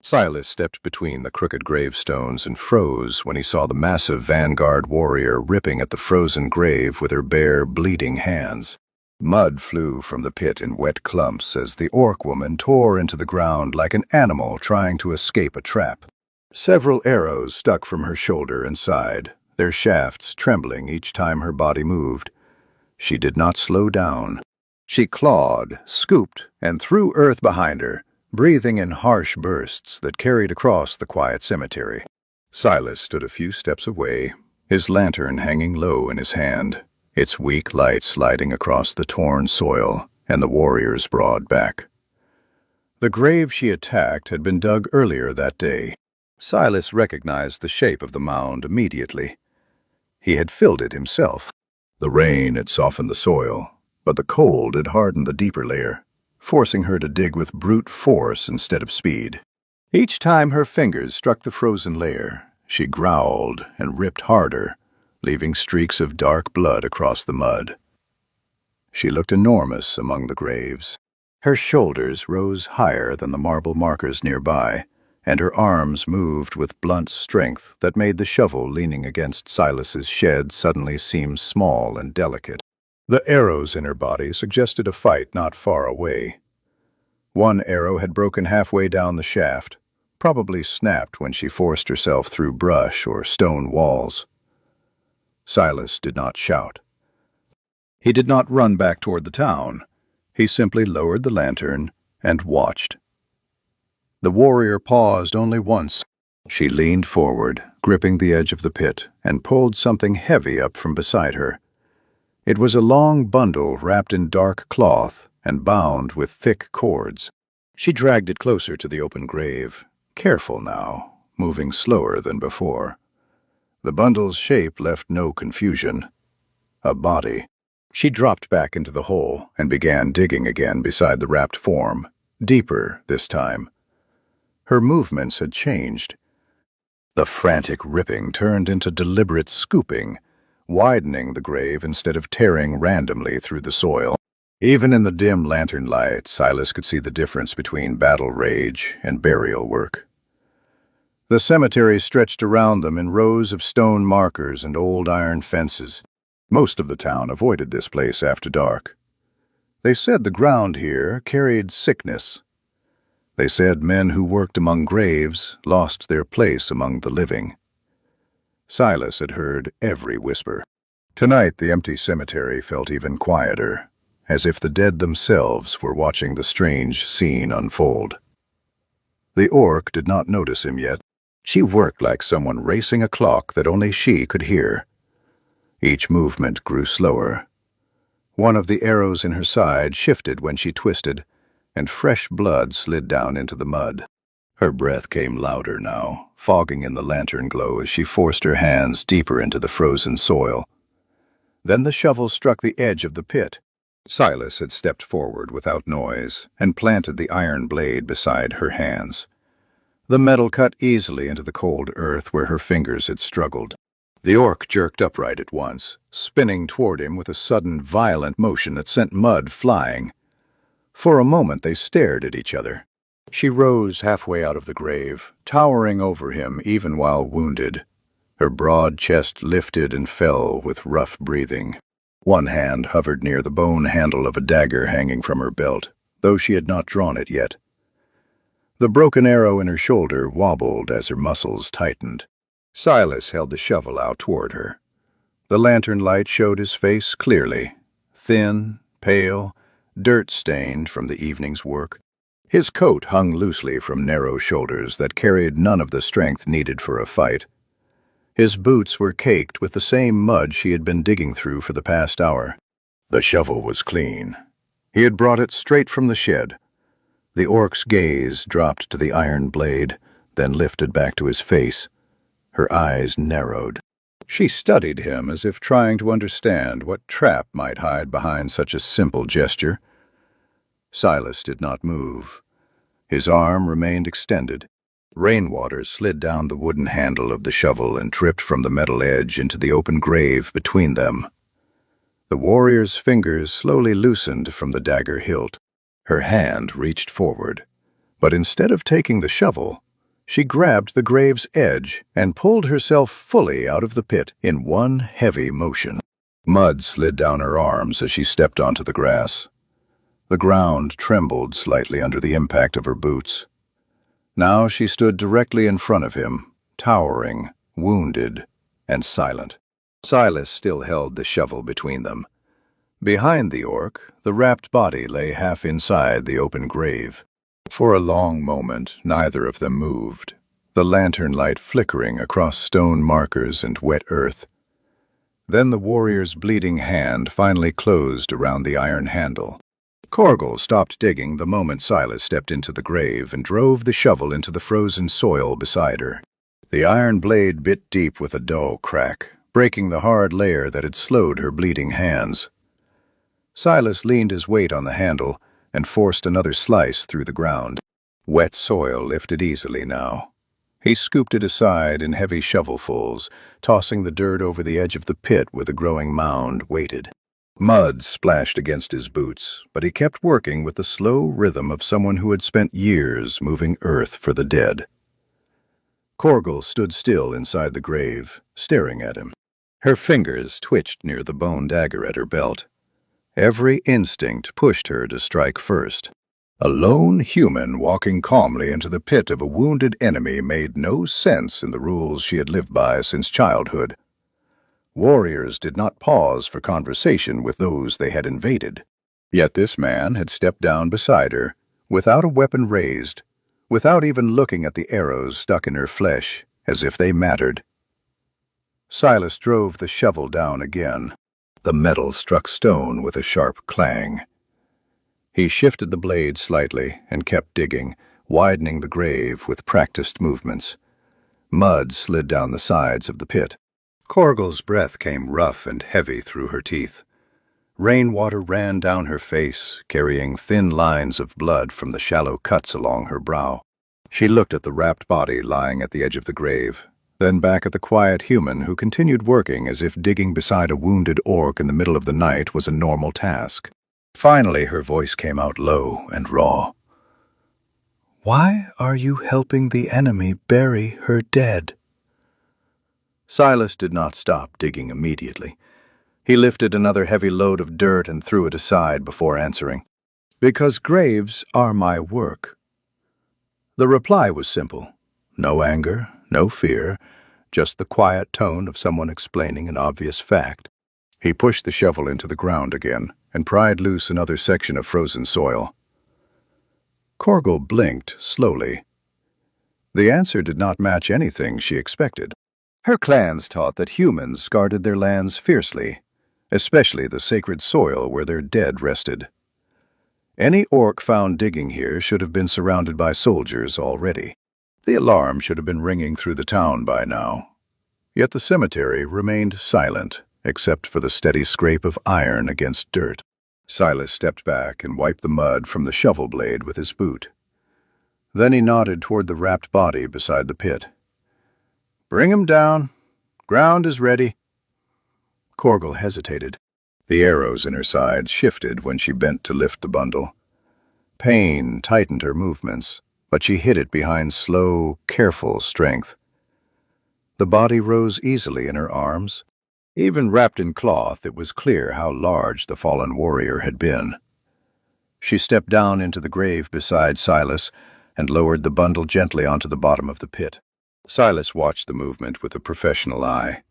Silas stepped between the crooked gravestones and froze when he saw the massive vanguard warrior ripping at the frozen grave with her bare, bleeding hands. Mud flew from the pit in wet clumps as the orc woman tore into the ground like an animal trying to escape a trap. Several arrows stuck from her shoulder and side, their shafts trembling each time her body moved. She did not slow down. She clawed, scooped, and threw earth behind her, breathing in harsh bursts that carried across the quiet cemetery. Silas stood a few steps away, his lantern hanging low in his hand, its weak light sliding across the torn soil and the warrior's broad back. The grave she attacked had been dug earlier that day. Silas recognized the shape of the mound immediately. He had filled it himself. The rain had softened the soil, but the cold had hardened the deeper layer, forcing her to dig with brute force instead of speed. Each time her fingers struck the frozen layer, she growled and ripped harder, leaving streaks of dark blood across the mud. She looked enormous among the graves. Her shoulders rose higher than the marble markers nearby, and her arms moved with blunt strength that made the shovel leaning against Silas's shed suddenly seem small and delicate. The arrows in her body suggested a fight not far away. One arrow had broken halfway down the shaft, probably snapped when she forced herself through brush or stone walls. Silas did not shout. He did not run back toward the town. He simply lowered the lantern and watched. The warrior paused only once. She leaned forward, gripping the edge of the pit, and pulled something heavy up from beside her. It was a long bundle wrapped in dark cloth and bound with thick cords. She dragged it closer to the open grave, careful now, moving slower than before. The bundle's shape left no confusion. A body. She dropped back into the hole and began digging again beside the wrapped form, deeper this time. Her movements had changed. The frantic ripping turned into deliberate scooping, widening the grave instead of tearing randomly through the soil. Even in the dim lantern light, Silas could see the difference between battle rage and burial work. The cemetery stretched around them in rows of stone markers and old iron fences. Most of the town avoided this place after dark. They said the ground here carried sickness. They said men who worked among graves lost their place among the living. Silas had heard every whisper. Tonight the empty cemetery felt even quieter, as if the dead themselves were watching the strange scene unfold. The orc did not notice him yet. She worked like someone racing a clock that only she could hear. Each movement grew slower. One of the arrows in her side shifted when she twisted, and fresh blood slid down into the mud. Her breath came louder now, fogging in the lantern glow as she forced her hands deeper into the frozen soil. Then the shovel struck the edge of the pit. Silas had stepped forward without noise and planted the iron blade beside her hands. The metal cut easily into the cold earth where her fingers had struggled. The orc jerked upright at once, spinning toward him with a sudden, violent motion that sent mud flying. For a moment they stared at each other. She rose halfway out of the grave, towering over him even while wounded. Her broad chest lifted and fell with rough breathing. One hand hovered near the bone handle of a dagger hanging from her belt, though she had not drawn it yet. The broken arrow in her shoulder wobbled as her muscles tightened. Silas held the shovel out toward her. The lantern light showed his face clearly, thin, pale, dirt-stained from the evening's work. His coat hung loosely from narrow shoulders that carried none of the strength needed for a fight. His boots were caked with the same mud she had been digging through for the past hour. The shovel was clean. He had brought it straight from the shed. The orc's gaze dropped to the iron blade, then lifted back to his face. Her eyes narrowed. She studied him as if trying to understand what trap might hide behind such a simple gesture. Silas did not move. His arm remained extended. Rainwater slid down the wooden handle of the shovel and dripped from the metal edge into the open grave between them. The warrior's fingers slowly loosened from the dagger hilt. Her hand reached forward, but instead of taking the shovel, She grabbed the grave's edge and pulled herself fully out of the pit in one heavy motion. Mud slid down her arms as she stepped onto the grass. The ground trembled slightly under the impact of her boots. Now she stood directly in front of him, towering, wounded, and silent. Silas still held the shovel between them. Behind the orc, the wrapped body lay half inside the open grave. For a long moment, neither of them moved, the lantern light flickering across stone markers and wet earth. Then the warrior's bleeding hand finally closed around the iron handle. Corgal stopped digging the moment Silas stepped into the grave and drove the shovel into the frozen soil beside her. The iron blade bit deep with a dull crack, breaking the hard layer that had slowed her bleeding hands. Silas leaned his weight on the handle and forced another slice through the ground. Wet soil lifted easily now. He scooped it aside in heavy shovelfuls, tossing the dirt over the edge of the pit where the growing mound waited. Mud splashed against his boots, but he kept working with the slow rhythm of someone who had spent years moving earth for the dead. Corgal stood still inside the grave, staring at him. Her fingers twitched near the bone dagger at her belt. Every instinct pushed her to strike first. A lone human walking calmly into the pit of a wounded enemy made no sense in the rules she had lived by since childhood. Warriors did not pause for conversation with those they had invaded. Yet this man had stepped down beside her, without a weapon raised, without even looking at the arrows stuck in her flesh, as if they mattered. Silas drove the shovel down again. The metal struck stone with a sharp clang. He shifted the blade slightly and kept digging, widening the grave with practiced movements. Mud slid down the sides of the pit. Corgal's breath came rough and heavy through her teeth. Rainwater ran down her face, carrying thin lines of blood from the shallow cuts along her brow. She looked at the wrapped body lying at the edge of the grave, then back at the quiet human who continued working as if digging beside a wounded orc in the middle of the night was a normal task. Finally, her voice came out low and raw. "Why are you helping the enemy bury her dead?" Silas did not stop digging immediately. He lifted another heavy load of dirt and threw it aside before answering. "Because graves are my work." The reply was simple. No anger, no fear, just the quiet tone of someone explaining an obvious fact. He pushed the shovel into the ground again and pried loose another section of frozen soil. Corgal blinked slowly. The answer did not match anything she expected. Her clans taught that humans guarded their lands fiercely, especially the sacred soil where their dead rested. Any orc found digging here should have been surrounded by soldiers already. The alarm should have been ringing through the town by now. Yet the cemetery remained silent, except for the steady scrape of iron against dirt. Silas stepped back and wiped the mud from the shovel blade with his boot. Then he nodded toward the wrapped body beside the pit. "Bring him down. Ground is ready." Corgal hesitated. The arrows in her side shifted when she bent to lift the bundle. Pain tightened her movements, but she hid it behind slow, careful strength. The body rose easily in her arms. Even wrapped in cloth, it was clear how large the fallen warrior had been. She stepped down into the grave beside Silas and lowered the bundle gently onto the bottom of the pit. Silas watched the movement with a professional eye.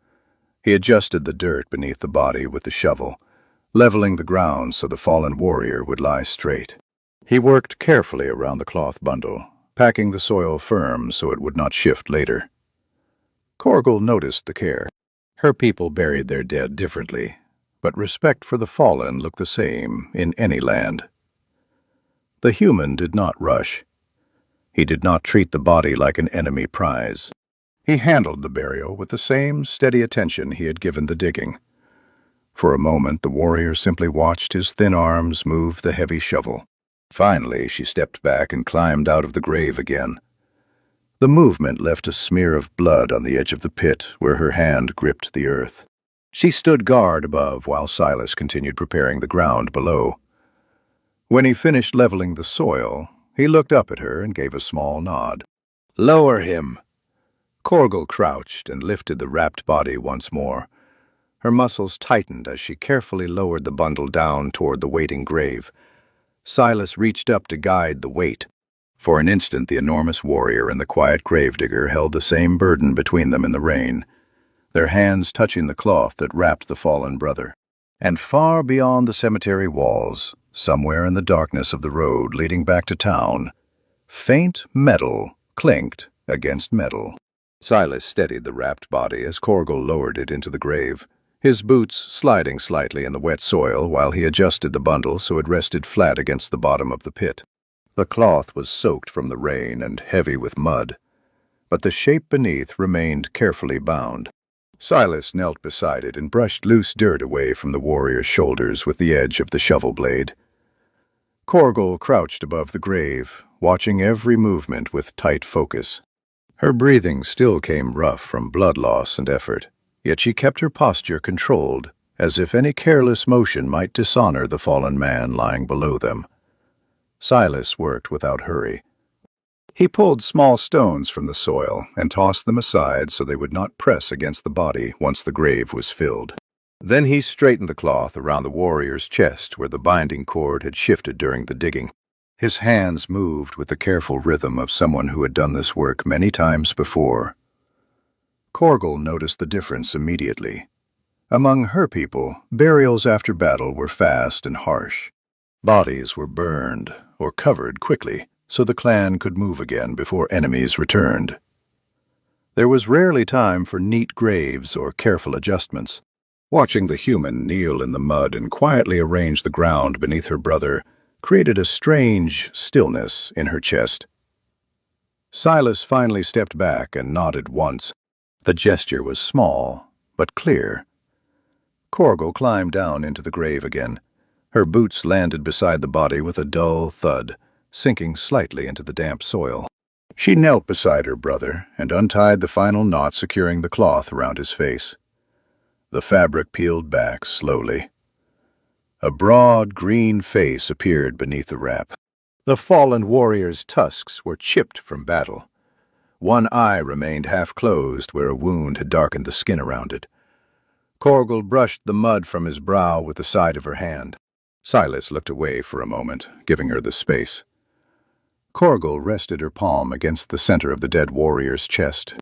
He adjusted the dirt beneath the body with the shovel, leveling the ground so the fallen warrior would lie straight. He worked carefully around the cloth bundle, packing the soil firm so it would not shift later. Corgal noticed the care. Her people buried their dead differently, but respect for the fallen looked the same in any land. The human did not rush. He did not treat the body like an enemy prize. He handled the burial with the same steady attention he had given the digging. For a moment, the warrior simply watched his thin arms move the heavy shovel. Finally, she stepped back and climbed out of the grave again. The movement left a smear of blood on the edge of the pit where her hand gripped the earth. She stood guard above while Silas continued preparing the ground below. When he finished leveling the soil, he looked up at her and gave a small nod. Lower him! Corgal crouched and lifted the wrapped body once more. Her muscles tightened as she carefully lowered the bundle down toward the waiting grave. Silas reached up to guide the weight. For an instant, the enormous warrior and the quiet gravedigger held the same burden between them in the rain, their hands touching the cloth that wrapped the fallen brother. And far beyond the cemetery walls, somewhere in the darkness of the road leading back to town, faint metal clinked against metal. Silas steadied the wrapped body as Corgal lowered it into the grave, his boots sliding slightly in the wet soil while he adjusted the bundle so it rested flat against the bottom of the pit. The cloth was soaked from the rain and heavy with mud, but the shape beneath remained carefully bound. Silas knelt beside it and brushed loose dirt away from the warrior's shoulders with the edge of the shovel blade. Corgal crouched above the grave, watching every movement with tight focus. Her breathing still came rough from blood loss and effort, yet she kept her posture controlled, as if any careless motion might dishonor the fallen man lying below them. Silas worked without hurry. He pulled small stones from the soil and tossed them aside so they would not press against the body once the grave was filled. Then he straightened the cloth around the warrior's chest where the binding cord had shifted during the digging. His hands moved with the careful rhythm of someone who had done this work many times before. Corgal noticed the difference immediately. Among her people, burials after battle were fast and harsh. Bodies were burned or covered quickly so the clan could move again before enemies returned. There was rarely time for neat graves or careful adjustments. Watching the human kneel in the mud and quietly arrange the ground beneath her brother created a strange stillness in her chest. Silas finally stepped back and nodded once. The gesture was small, but clear. Corgal climbed down into the grave again. Her boots landed beside the body with a dull thud, sinking slightly into the damp soil. She knelt beside her brother and untied the final knot securing the cloth around his face. The fabric peeled back slowly. A broad, green face appeared beneath the wrap. The fallen warrior's tusks were chipped from battle. One eye remained half-closed where a wound had darkened the skin around it. Corgal brushed the mud from his brow with the side of her hand. Silas looked away for a moment, giving her the space. Corgal rested her palm against the center of the dead warrior's chest.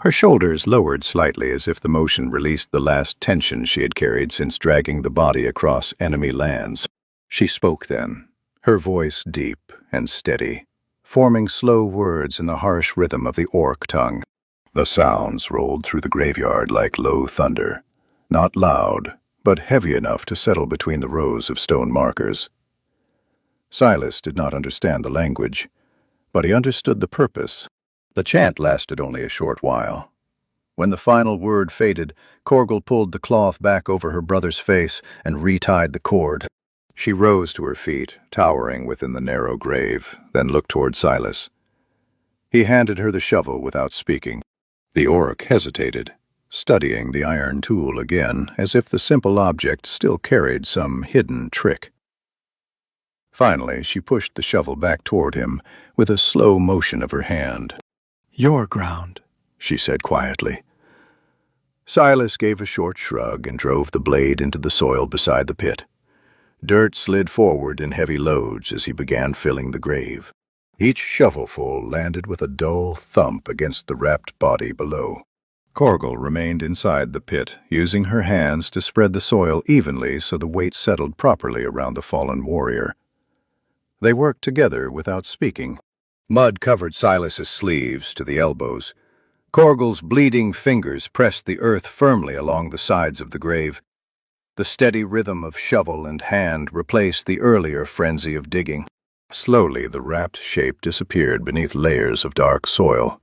Her shoulders lowered slightly as if the motion released the last tension she had carried since dragging the body across enemy lands. She spoke then, her voice deep and steady, forming slow words in the harsh rhythm of the orc tongue. The sounds rolled through the graveyard like low thunder, not loud, but heavy enough to settle between the rows of stone markers. Silas did not understand the language, but he understood the purpose. The chant lasted only a short while. When the final word faded, Corgal pulled the cloth back over her brother's face and retied the cord. She rose to her feet, towering within the narrow grave, then looked toward Silas. He handed her the shovel without speaking. The orc hesitated, studying the iron tool again, as if the simple object still carried some hidden trick. Finally, she pushed the shovel back toward him with a slow motion of her hand. "Your ground," she said quietly. Silas gave a short shrug and drove the blade into the soil beside the pit. Dirt slid forward in heavy loads as he began filling the grave. Each shovelful landed with a dull thump against the wrapped body below. Corgal remained inside the pit, using her hands to spread the soil evenly so the weight settled properly around the fallen warrior. They worked together without speaking. Mud covered Silas's sleeves to the elbows. Corgal's bleeding fingers pressed the earth firmly along the sides of the grave. The steady rhythm of shovel and hand replaced the earlier frenzy of digging. Slowly, the wrapped shape disappeared beneath layers of dark soil.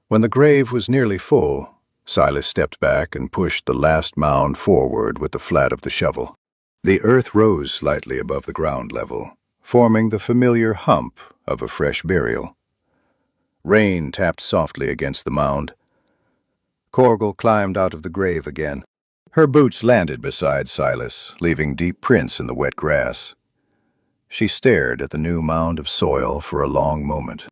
When the grave was nearly full, Silas stepped back and pushed the last mound forward with the flat of the shovel. The earth rose slightly above the ground level, forming the familiar hump of a fresh burial. Rain tapped softly against the mound. Corgal climbed out of the grave again. Her boots landed beside Silas, leaving deep prints in the wet grass. She stared at the new mound of soil for a long moment.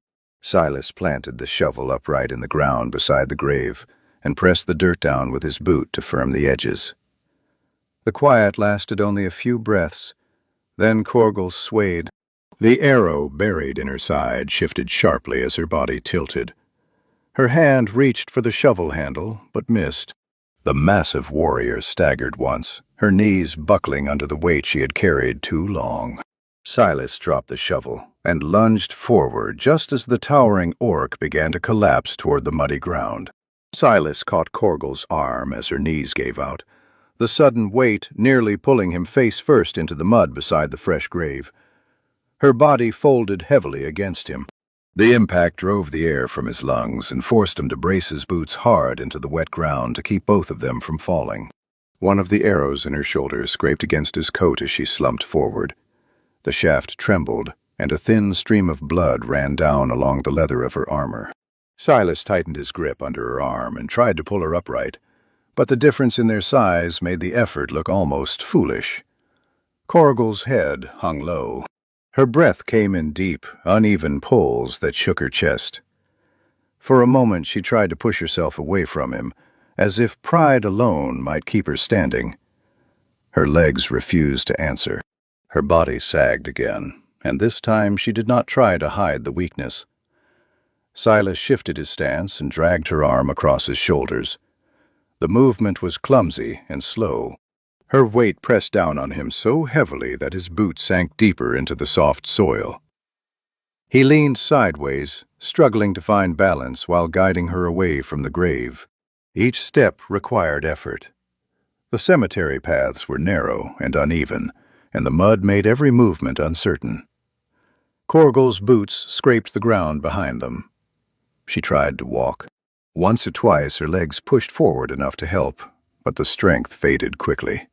Silas planted the shovel upright in the ground beside the grave and pressed the dirt down with his boot to firm the edges. The quiet lasted only a few breaths. Then Corgel swayed. The arrow buried in her side shifted sharply as her body tilted. Her hand reached for the shovel handle, but missed. The massive warrior staggered once, her knees buckling under the weight she had carried too long. Silas dropped the shovel and lunged forward just as the towering orc began to collapse toward the muddy ground. Silas caught Corgel's arm as her knees gave out, the sudden weight nearly pulling him face first into the mud beside the fresh grave. Her body folded heavily against him. The impact drove the air from his lungs and forced him to brace his boots hard into the wet ground to keep both of them from falling. One of the arrows in her shoulder scraped against his coat as she slumped forward. The shaft trembled, and a thin stream of blood ran down along the leather of her armor. Silas tightened his grip under her arm and tried to pull her upright, but the difference in their size made the effort look almost foolish. Corgel's head hung low. Her breath came in deep, uneven pulls that shook her chest. For a moment she tried to push herself away from him, as if pride alone might keep her standing. Her legs refused to answer. Her body sagged again, and this time she did not try to hide the weakness. Silas shifted his stance and dragged her arm across his shoulders. The movement was clumsy and slow. Her weight pressed down on him so heavily that his boot sank deeper into the soft soil. He leaned sideways, struggling to find balance while guiding her away from the grave. Each step required effort. The cemetery paths were narrow and uneven, and the mud made every movement uncertain. Corgel's boots scraped the ground behind them. She tried to walk. Once or twice her legs pushed forward enough to help, but the strength faded quickly.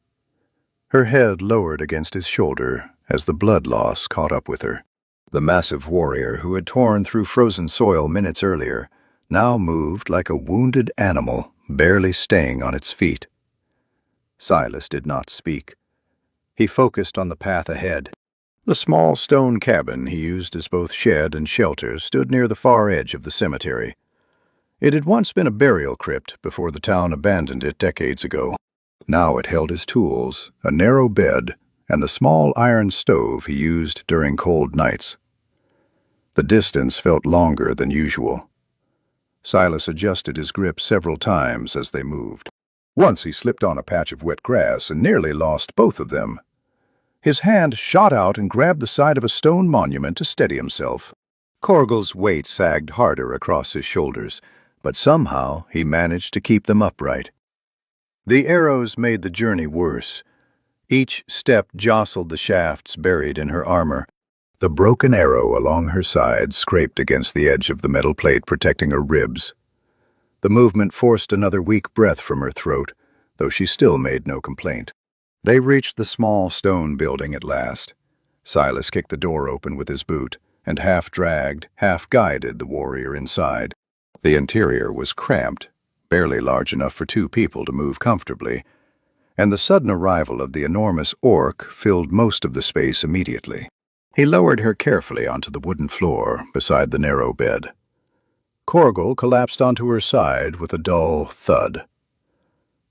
Her head lowered against his shoulder as the blood loss caught up with her. The massive warrior who had torn through frozen soil minutes earlier now moved like a wounded animal, barely staying on its feet. Silas did not speak. He focused on the path ahead. The small stone cabin he used as both shed and shelter stood near the far edge of the cemetery. It had once been a burial crypt before the town abandoned it decades ago. Now it held his tools, a narrow bed, and the small iron stove he used during cold nights. The distance felt longer than usual. Silas adjusted his grip several times as they moved. Once he slipped on a patch of wet grass and nearly lost both of them. His hand shot out and grabbed the side of a stone monument to steady himself. Corgel's weight sagged harder across his shoulders, but somehow he managed to keep them upright. The arrows made the journey worse. Each step jostled the shafts buried in her armor. The broken arrow along her side scraped against the edge of the metal plate protecting her ribs. The movement forced another weak breath from her throat, though she still made no complaint. They reached the small stone building at last. Silas kicked the door open with his boot and half-dragged, half-guided the warrior inside. The interior was cramped, barely large enough for two people to move comfortably, and the sudden arrival of the enormous orc filled most of the space immediately. He lowered her carefully onto the wooden floor beside the narrow bed. Corgel collapsed onto her side with a dull thud.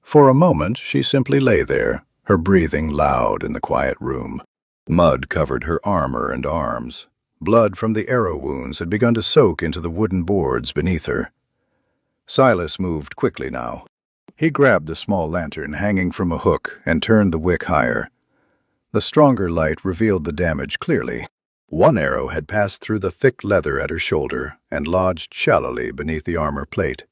For a moment she simply lay there, her breathing loud in the quiet room. Mud covered her armor and arms. Blood from the arrow wounds had begun to soak into the wooden boards beneath her. Silas moved quickly now. He grabbed the small lantern hanging from a hook and turned the wick higher. The stronger light revealed the damage clearly. One arrow had passed through the thick leather at her shoulder and lodged shallowly beneath the armor plate.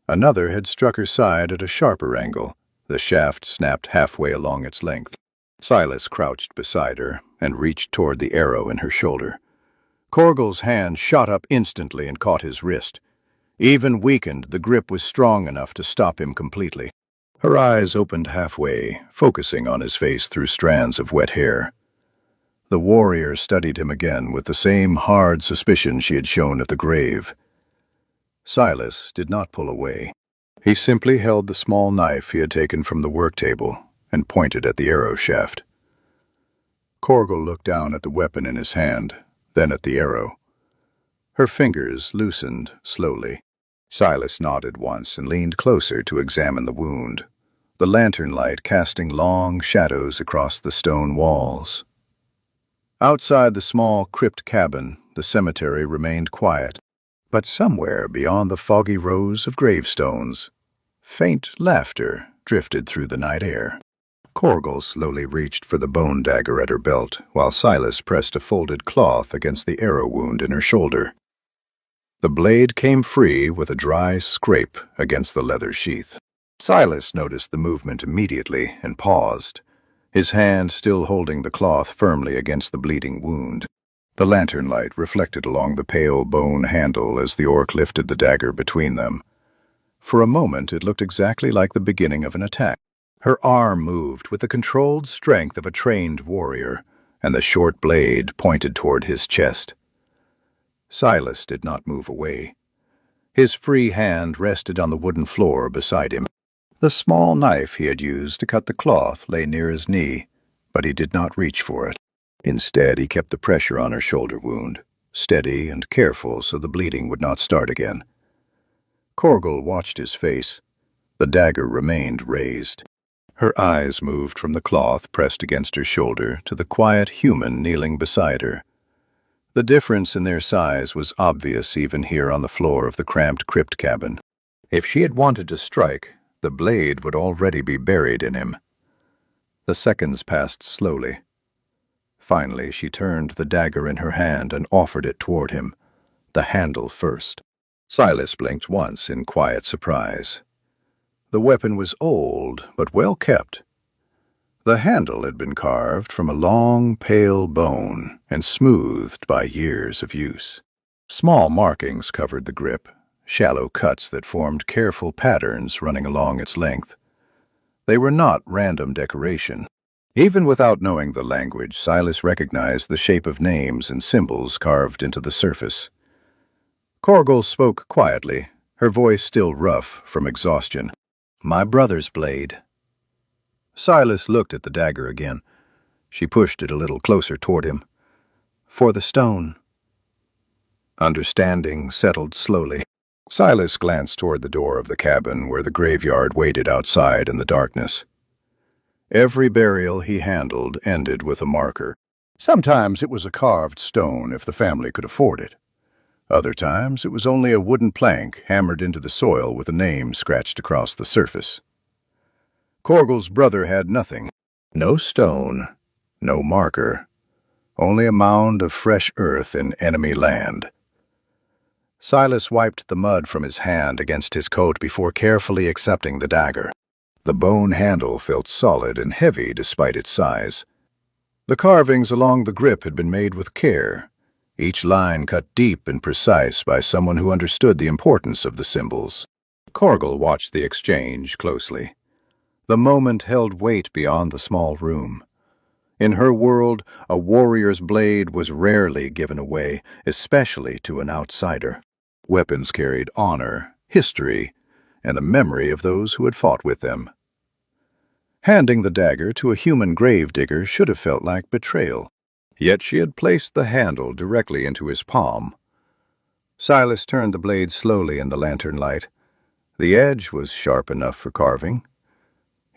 Another had struck her side at a sharper angle. The shaft snapped halfway along its length. Silas crouched beside her and reached toward the arrow in her shoulder. Corgel's hand shot up instantly and caught his wrist. Even weakened, the grip was strong enough to stop him completely. Her eyes opened halfway, focusing on his face through strands of wet hair. The warrior studied him again with the same hard suspicion she had shown at the grave. Silas did not pull away. He simply held the small knife he had taken from the work table and pointed at the arrow shaft. Corgel looked down at the weapon in his hand, then at the arrow. Her fingers loosened slowly. Silas nodded once and leaned closer to examine the wound, the lantern light casting long shadows across the stone walls. Outside the small crypt cabin, the cemetery remained quiet, but somewhere beyond the foggy rows of gravestones, faint laughter drifted through the night air. Corgal slowly reached for the bone dagger at her belt, while Silas pressed a folded cloth against the arrow wound in her shoulder. The blade came free with a dry scrape against the leather sheath. Silas noticed the movement immediately and paused, his hand still holding the cloth firmly against the bleeding wound. The lantern light reflected along the pale bone handle as the orc lifted the dagger between them. For a moment it looked exactly like the beginning of an attack. Her arm moved with the controlled strength of a trained warrior, and the short blade pointed toward his chest. Silas did not move away. His free hand rested on the wooden floor beside him. The small knife he had used to cut the cloth lay near his knee, but he did not reach for it. Instead, he kept the pressure on her shoulder wound, steady and careful so the bleeding would not start again. Corgal watched his face. The dagger remained raised. Her eyes moved from the cloth pressed against her shoulder to the quiet human kneeling beside her. The difference in their size was obvious even here on the floor of the cramped crypt cabin. If she had wanted to strike, the blade would already be buried in him. The seconds passed slowly. Finally, she turned the dagger in her hand and offered it toward him, the handle first. Silas blinked once in quiet surprise. The weapon was old, but well kept. The handle had been carved from a long, pale bone and smoothed by years of use. Small markings covered the grip, shallow cuts that formed careful patterns running along its length. They were not random decoration. Even without knowing the language, Silas recognized the shape of names and symbols carved into the surface. Corgal spoke quietly, her voice still rough from exhaustion. "My brother's blade." Silas looked at the dagger again. She pushed it a little closer toward him. "For the stone." Understanding settled slowly. Silas glanced toward the door of the cabin where the graveyard waited outside in the darkness. Every burial he handled ended with a marker. Sometimes it was a carved stone if the family could afford it. Other times it was only a wooden plank hammered into the soil with a name scratched across the surface. Corgal's brother had nothing. No stone, no marker, only a mound of fresh earth in enemy land. Silas wiped the mud from his hand against his coat before carefully accepting the dagger. The bone handle felt solid and heavy despite its size. The carvings along the grip had been made with care, each line cut deep and precise by someone who understood the importance of the symbols. Corgal watched the exchange closely. The moment held weight beyond the small room. In her world, a warrior's blade was rarely given away, especially to an outsider. Weapons carried honor, history, and the memory of those who had fought with them. Handing the dagger to a human gravedigger should have felt like betrayal, yet she had placed the handle directly into his palm. Silas turned the blade slowly in the lantern light. The edge was sharp enough for carving.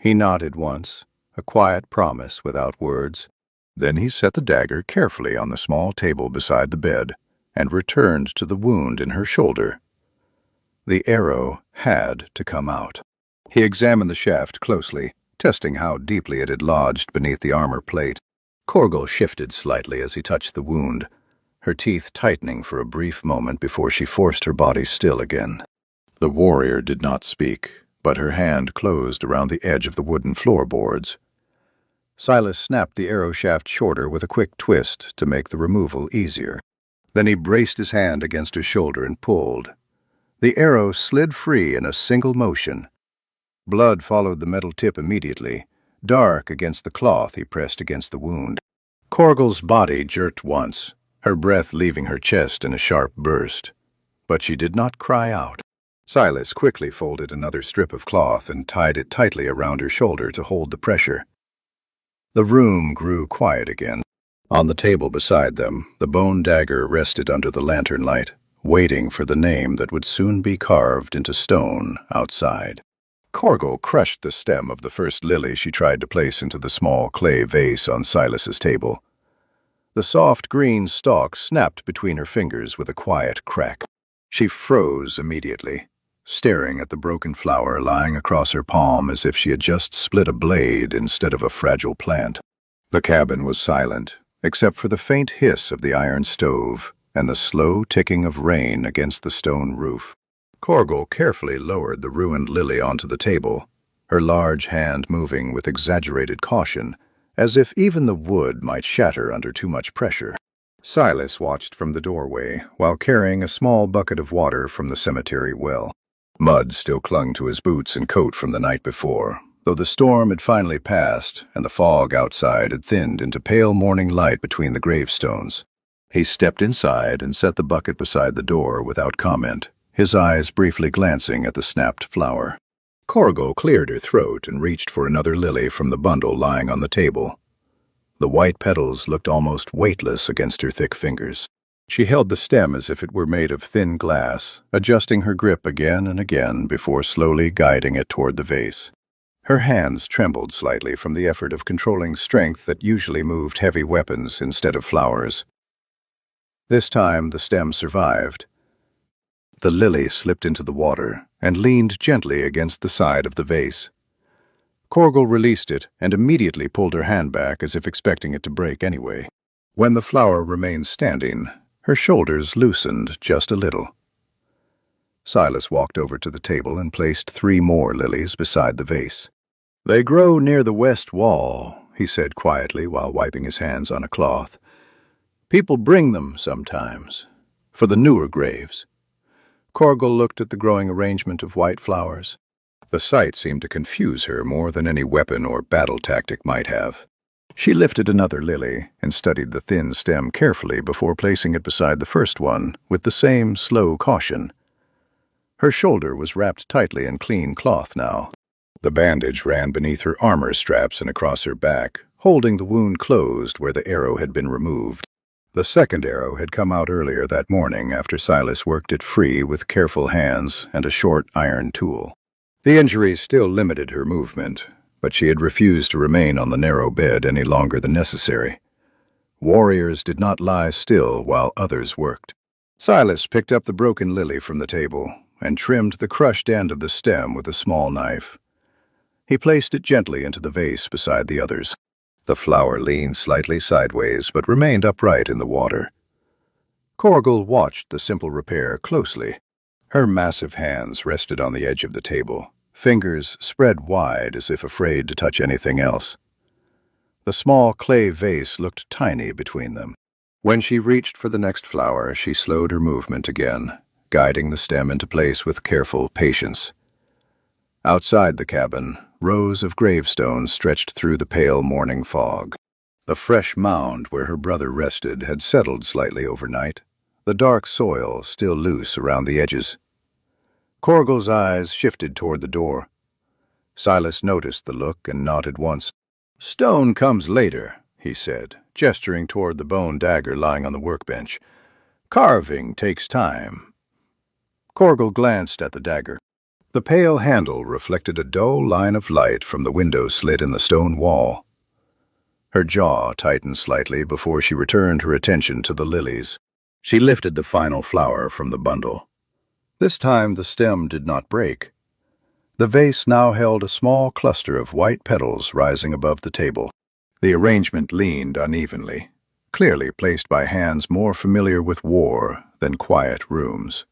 He nodded once, a quiet promise without words. Then he set the dagger carefully on the small table beside the bed and returned to the wound in her shoulder. The arrow had to come out. He examined the shaft closely, testing how deeply it had lodged beneath the armor plate. Corgal shifted slightly as he touched the wound, her teeth tightening for a brief moment before she forced her body still again. The warrior did not speak, but her hand closed around the edge of the wooden floorboards. Silas snapped the arrow shaft shorter with a quick twist to make the removal easier. Then he braced his hand against her shoulder and pulled. The arrow slid free in a single motion. Blood followed the metal tip immediately, dark against the cloth he pressed against the wound. Corgal's body jerked once, her breath leaving her chest in a sharp burst. But she did not cry out. Silas quickly folded another strip of cloth and tied it tightly around her shoulder to hold the pressure. The room grew quiet again. On the table beside them, the bone dagger rested under the lantern light, waiting for the name that would soon be carved into stone outside. Corgal crushed the stem of the first lily she tried to place into the small clay vase on Silas's table. The soft green stalk snapped between her fingers with a quiet crack. She froze immediately, staring at the broken flower lying across her palm as if she had just split a blade instead of a fragile plant. The cabin was silent, except for the faint hiss of the iron stove and the slow ticking of rain against the stone roof. Corgal carefully lowered the ruined lily onto the table, her large hand moving with exaggerated caution, as if even the wood might shatter under too much pressure. Silas watched from the doorway while carrying a small bucket of water from the cemetery well. Mud still clung to his boots and coat from the night before, though the storm had finally passed and the fog outside had thinned into pale morning light between the gravestones. He stepped inside and set the bucket beside the door without comment, his eyes briefly glancing at the snapped flower. Corgal cleared her throat and reached for another lily from the bundle lying on the table. The white petals looked almost weightless against her thick fingers. She held the stem as if it were made of thin glass, adjusting her grip again and again before slowly guiding it toward the vase. Her hands trembled slightly from the effort of controlling strength that usually moved heavy weapons instead of flowers. This time the stem survived. The lily slipped into the water and leaned gently against the side of the vase. Corgal released it and immediately pulled her hand back as if expecting it to break anyway. When the flower remained standing, her shoulders loosened just a little. Silas walked over to the table and placed 3 more lilies beside the vase. "They grow near the west wall," he said quietly while wiping his hands on a cloth. "People bring them sometimes, for the newer graves." Corgal looked at the growing arrangement of white flowers. The sight seemed to confuse her more than any weapon or battle tactic might have. She lifted another lily and studied the thin stem carefully before placing it beside the first one with the same slow caution. Her shoulder was wrapped tightly in clean cloth now. The bandage ran beneath her armor straps and across her back, holding the wound closed where the arrow had been removed. The second arrow had come out earlier that morning after Silas worked it free with careful hands and a short iron tool. The injury still limited her movement, but she had refused to remain on the narrow bed any longer than necessary. Warriors did not lie still while others worked. Silas picked up the broken lily from the table and trimmed the crushed end of the stem with a small knife. He placed it gently into the vase beside the others. The flower leaned slightly sideways but remained upright in the water. Corgal watched the simple repair closely. Her massive hands rested on the edge of the table, fingers spread wide as if afraid to touch anything else. The small clay vase looked tiny between them. When she reached for the next flower, she slowed her movement again, guiding the stem into place with careful patience. Outside the cabin, rows of gravestones stretched through the pale morning fog. The fresh mound where her brother rested had settled slightly overnight, the dark soil still loose around the edges. Corgal's eyes shifted toward the door. Silas noticed the look and nodded once. "Stone comes later," he said, gesturing toward the bone dagger lying on the workbench. "Carving takes time." Corgal glanced at the dagger. The pale handle reflected a dull line of light from the window slit in the stone wall. Her jaw tightened slightly before she returned her attention to the lilies. She lifted the final flower from the bundle. This time the stem did not break. The vase now held a small cluster of white petals rising above the table. The arrangement leaned unevenly, clearly placed by hands more familiar with war than quiet rooms.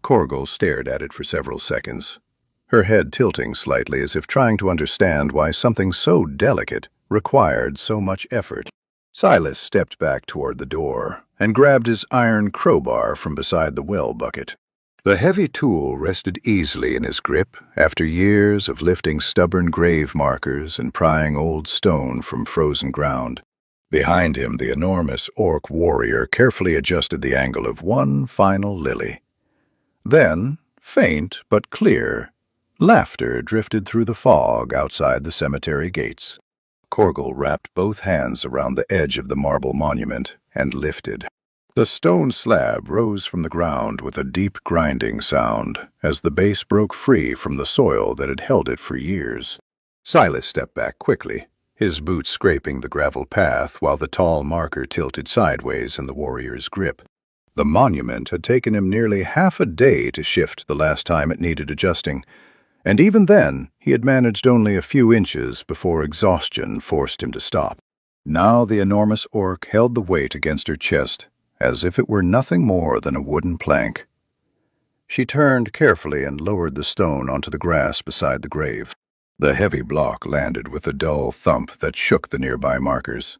Corgal stared at it for several seconds, her head tilting slightly as if trying to understand why something so delicate required so much effort. Silas stepped back toward the door and grabbed his iron crowbar from beside the well bucket. The heavy tool rested easily in his grip after years of lifting stubborn grave markers and prying old stone from frozen ground. Behind him, the enormous orc warrior carefully adjusted the angle of one final lily. Then, faint but clear, laughter drifted through the fog outside the cemetery gates. Corgal wrapped both hands around the edge of the marble monument and lifted. The stone slab rose from the ground with a deep grinding sound as the base broke free from the soil that had held it for years. Silas stepped back quickly, his boots scraping the gravel path while the tall marker tilted sideways in the warrior's grip. The monument had taken him nearly half a day to shift the last time it needed adjusting, and even then he had managed only a few inches before exhaustion forced him to stop. Now the enormous orc held the weight against her chest, as if it were nothing more than a wooden plank. She turned carefully and lowered the stone onto the grass beside the grave. The heavy block landed with a dull thump that shook the nearby markers.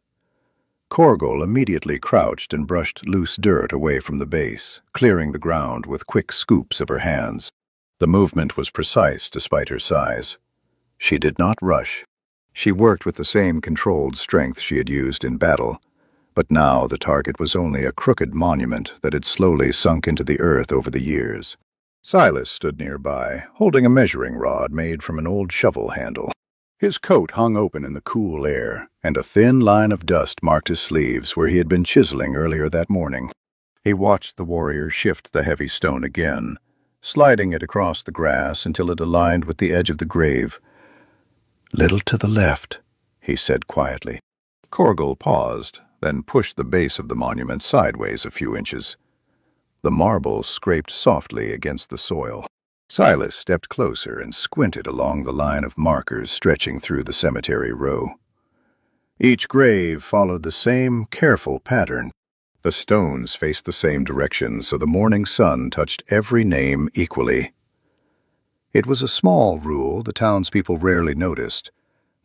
Corgel immediately crouched and brushed loose dirt away from the base, clearing the ground with quick scoops of her hands. The movement was precise despite her size. She did not rush. She worked with the same controlled strength she had used in battle, but now the target was only a crooked monument that had slowly sunk into the earth over the years. Silas stood nearby, holding a measuring rod made from an old shovel handle. His coat hung open in the cool air, and a thin line of dust marked his sleeves where he had been chiseling earlier that morning. He watched the warrior shift the heavy stone again, sliding it across the grass until it aligned with the edge of the grave. "Little to the left," he said quietly. Corgel paused, then pushed the base of the monument sideways a few inches. The marble scraped softly against the soil. Silas stepped closer and squinted along the line of markers stretching through the cemetery row. Each grave followed the same careful pattern. The stones faced the same direction, so the morning sun touched every name equally. It was a small rule the townspeople rarely noticed,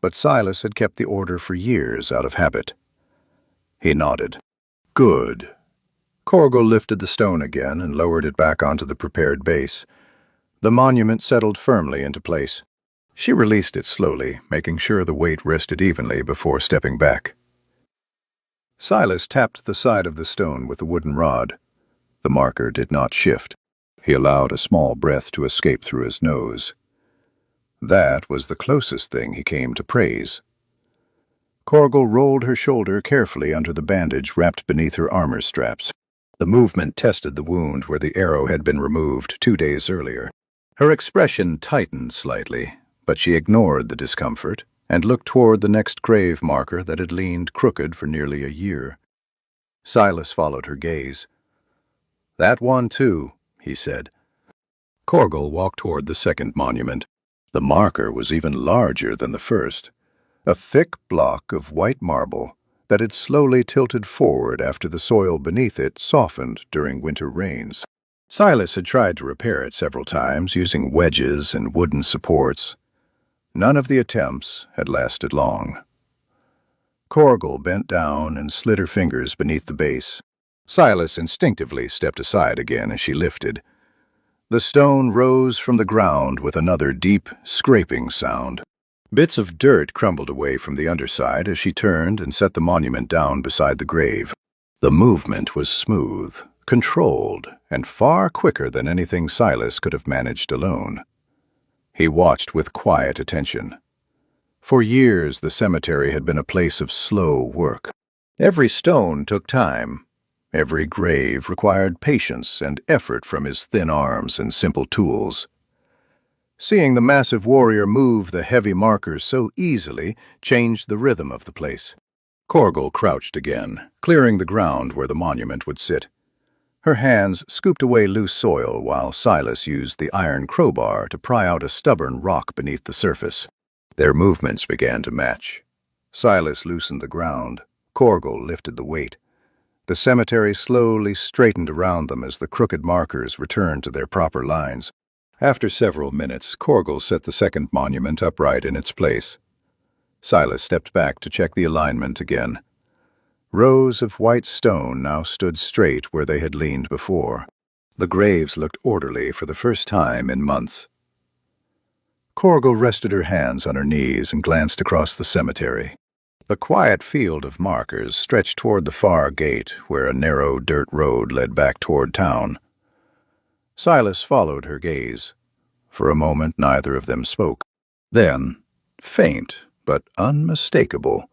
but Silas had kept the order for years out of habit. He nodded. "Good." Corgel lifted the stone again and lowered it back onto the prepared base. The monument settled firmly into place. She released it slowly, making sure the weight rested evenly before stepping back. Silas tapped the side of the stone with the wooden rod. The marker did not shift. He allowed a small breath to escape through his nose. That was the closest thing he came to praise. Corgel rolled her shoulder carefully under the bandage wrapped beneath her armor straps. The movement tested the wound where the arrow had been removed 2 days earlier. Her expression tightened slightly, but she ignored the discomfort and looked toward the next grave marker that had leaned crooked for nearly a year. Silas followed her gaze. "That one, too," he said. Corgel walked toward the second monument. The marker was even larger than the first, a thick block of white marble that had slowly tilted forward after the soil beneath it softened during winter rains. Silas had tried to repair it several times using wedges and wooden supports. None of the attempts had lasted long. Corgel bent down and slid her fingers beneath the base. Silas instinctively stepped aside again as she lifted. The stone rose from the ground with another deep, scraping sound. Bits of dirt crumbled away from the underside as she turned and set the monument down beside the grave. The movement was smooth, controlled, and far quicker than anything Silas could have managed alone. He watched with quiet attention. For years, the cemetery had been a place of slow work. Every stone took time. Every grave required patience and effort from his thin arms and simple tools. Seeing the massive warrior move the heavy markers so easily changed the rhythm of the place. Corgel crouched again, clearing the ground where the monument would sit. Her hands scooped away loose soil while Silas used the iron crowbar to pry out a stubborn rock beneath the surface. Their movements began to match. Silas loosened the ground. Corgel lifted the weight. The cemetery slowly straightened around them as the crooked markers returned to their proper lines. After several minutes, Corgel set the second monument upright in its place. Silas stepped back to check the alignment again. Rows of white stone now stood straight where they had leaned before. The graves looked orderly for the first time in months. Corgel rested her hands on her knees and glanced across the cemetery. The quiet field of markers stretched toward the far gate where a narrow dirt road led back toward town. Silas followed her gaze. For a moment neither of them spoke. Then, faint but unmistakable,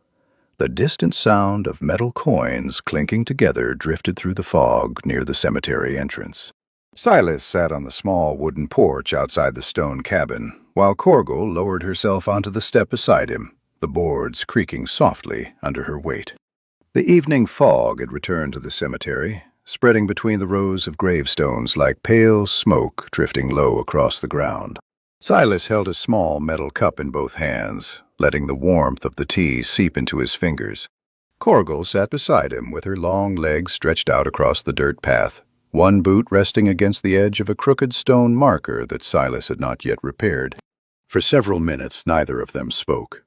The distant sound of metal coins clinking together drifted through the fog near the cemetery entrance. Silas sat on the small wooden porch outside the stone cabin, while Corgal lowered herself onto the step beside him, the boards creaking softly under her weight. The evening fog had returned to the cemetery, spreading between the rows of gravestones like pale smoke drifting low across the ground. Silas held a small metal cup in both hands, letting the warmth of the tea seep into his fingers. Corgal sat beside him with her long legs stretched out across the dirt path, one boot resting against the edge of a crooked stone marker that Silas had not yet repaired. For several minutes neither of them spoke.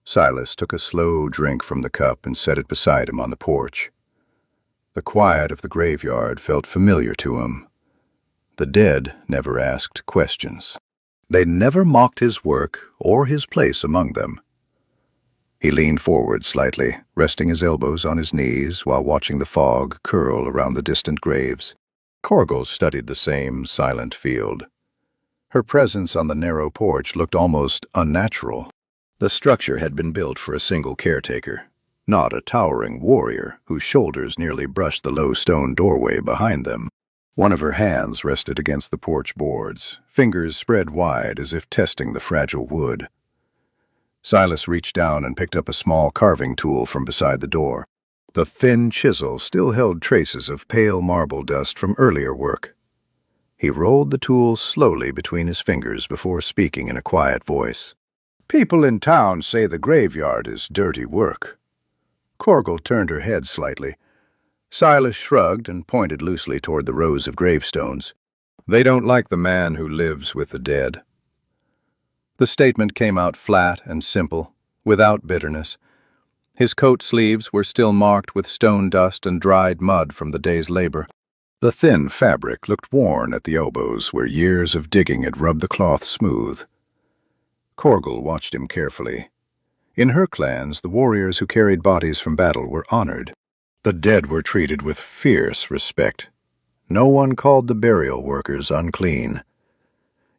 Silas took a slow drink from the cup and set it beside him on the porch. The quiet of the graveyard felt familiar to him. The dead never asked questions. They never mocked his work or his place among them. He leaned forward slightly, resting his elbows on his knees while watching the fog curl around the distant graves. Corgal studied the same silent field. Her presence on the narrow porch looked almost unnatural. The structure had been built for a single caretaker, not a towering warrior whose shoulders nearly brushed the low stone doorway behind them. One of her hands rested against the porch boards, fingers spread wide as if testing the fragile wood. Silas reached down and picked up a small carving tool from beside the door. The thin chisel still held traces of pale marble dust from earlier work. He rolled the tool slowly between his fingers before speaking in a quiet voice. "People in town say the graveyard is dirty work." Corgal turned her head slightly. Silas shrugged and pointed loosely toward the rows of gravestones. "They don't like the man who lives with the dead." The statement came out flat and simple, without bitterness. His coat sleeves were still marked with stone dust and dried mud from the day's labor. The thin fabric looked worn at the elbows where years of digging had rubbed the cloth smooth. Corgal watched him carefully. In her clans, the warriors who carried bodies from battle were honored. The dead were treated with fierce respect. No one called the burial workers unclean.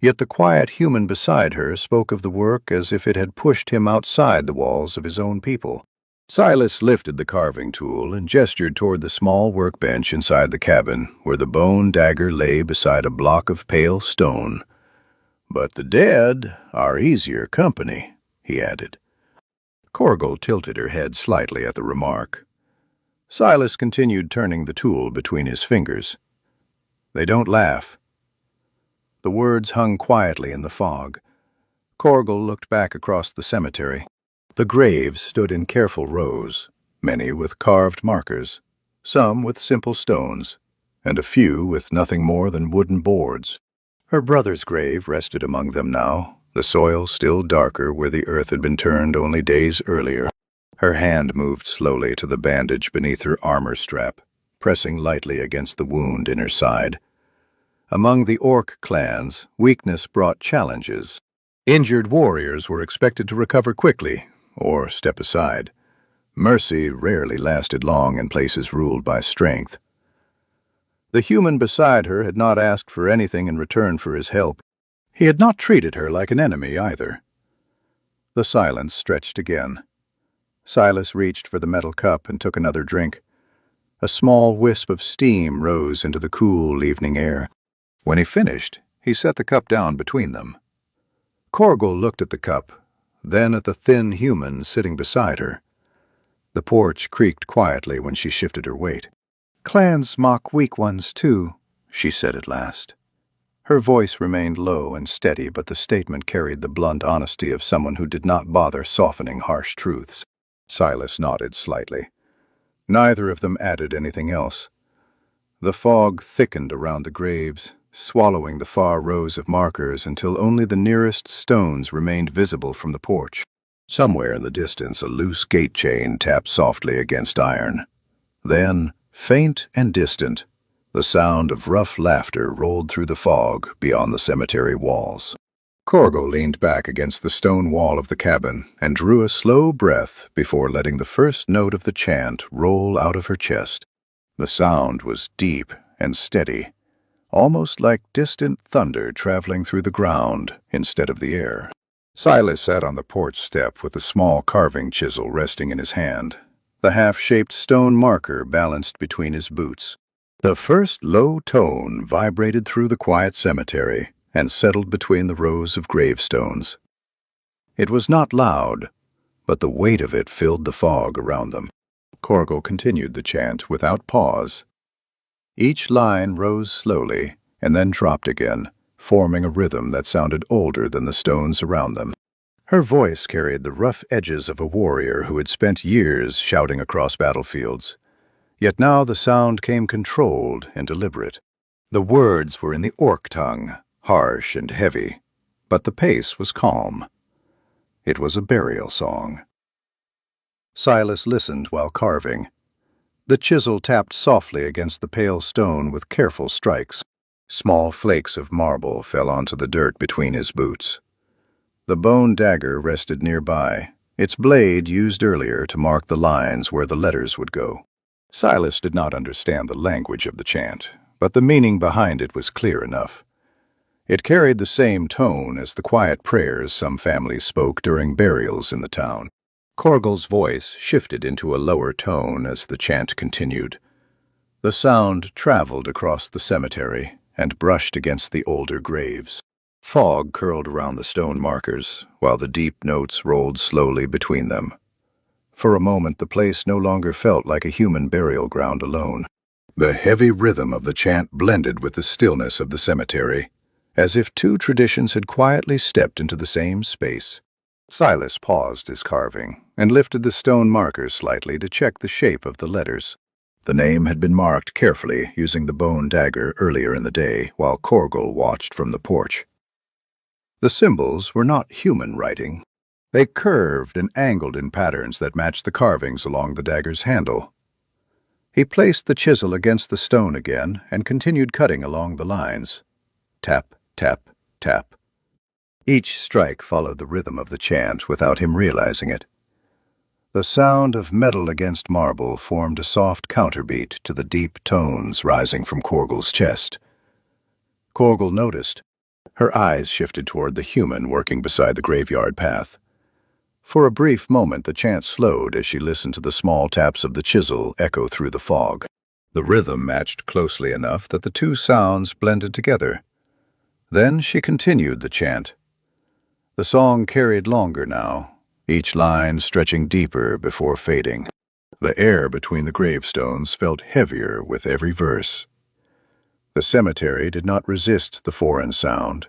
Yet the quiet human beside her spoke of the work as if it had pushed him outside the walls of his own people. Silas lifted the carving tool and gestured toward the small workbench inside the cabin, where the bone dagger lay beside a block of pale stone. "But the dead are easier company," he added. Corgal tilted her head slightly at the remark. Silas continued turning the tool between his fingers. "They don't laugh." The words hung quietly in the fog. Corgal looked back across the cemetery. The graves stood in careful rows, many with carved markers, some with simple stones, and a few with nothing more than wooden boards. Her brother's grave rested among them now, the soil still darker where the earth had been turned only days earlier. Her hand moved slowly to the bandage beneath her armor strap, pressing lightly against the wound in her side. Among the orc clans, weakness brought challenges. Injured warriors were expected to recover quickly, or step aside. Mercy rarely lasted long in places ruled by strength. The human beside her had not asked for anything in return for his help. He had not treated her like an enemy either. The silence stretched again. Silas reached for the metal cup and took another drink. A small wisp of steam rose into the cool evening air. When he finished, he set the cup down between them. Corgal looked at the cup, then at the thin human sitting beside her. The porch creaked quietly when she shifted her weight. "Clans mock weak ones, too," she said at last. Her voice remained low and steady, but the statement carried the blunt honesty of someone who did not bother softening harsh truths. Silas nodded slightly. Neither of them added anything else. The fog thickened around the graves, swallowing the far rows of markers until only the nearest stones remained visible from the porch. Somewhere in the distance, a loose gate chain tapped softly against iron. Then, faint and distant, the sound of rough laughter rolled through the fog beyond the cemetery walls. Corgal leaned back against the stone wall of the cabin and drew a slow breath before letting the first note of the chant roll out of her chest. The sound was deep and steady, almost like distant thunder traveling through the ground instead of the air. Silas sat on the porch step with the small carving chisel resting in his hand, the half-shaped stone marker balanced between his boots. The first low tone vibrated through the quiet cemetery and settled between the rows of gravestones. It was not loud, but the weight of it filled the fog around them. Corgal continued the chant without pause. Each line rose slowly and then dropped again, forming a rhythm that sounded older than the stones around them. Her voice carried the rough edges of a warrior who had spent years shouting across battlefields. Yet now the sound came controlled and deliberate. The words were in the orc tongue, harsh and heavy, but the pace was calm. It was a burial song. Silas listened while carving. The chisel tapped softly against the pale stone with careful strikes. Small flakes of marble fell onto the dirt between his boots. The bone dagger rested nearby, its blade used earlier to mark the lines where the letters would go. Silas did not understand the language of the chant, but the meaning behind it was clear enough. It carried the same tone as the quiet prayers some families spoke during burials in the town. Corgal's voice shifted into a lower tone as the chant continued. The sound traveled across the cemetery and brushed against the older graves. Fog curled around the stone markers, while the deep notes rolled slowly between them. For a moment, the place no longer felt like a human burial ground alone. The heavy rhythm of the chant blended with the stillness of the cemetery, as if two traditions had quietly stepped into the same space. Silas paused his carving and lifted the stone markers slightly to check the shape of the letters. The name had been marked carefully using the bone dagger earlier in the day while Corgal watched from the porch. The symbols were not human writing. They curved and angled in patterns that matched the carvings along the dagger's handle. He placed the chisel against the stone again and continued cutting along the lines. Tap, tap, tap. Each strike followed the rhythm of the chant without him realizing it. The sound of metal against marble formed a soft counterbeat to the deep tones rising from Corgal's chest. Corgal noticed. Her eyes shifted toward the human working beside the graveyard path. For a brief moment the chant slowed as she listened to the small taps of the chisel echo through the fog. The rhythm matched closely enough that the two sounds blended together. Then she continued the chant. The song carried longer now, each line stretching deeper before fading. The air between the gravestones felt heavier with every verse. The cemetery did not resist the foreign sound.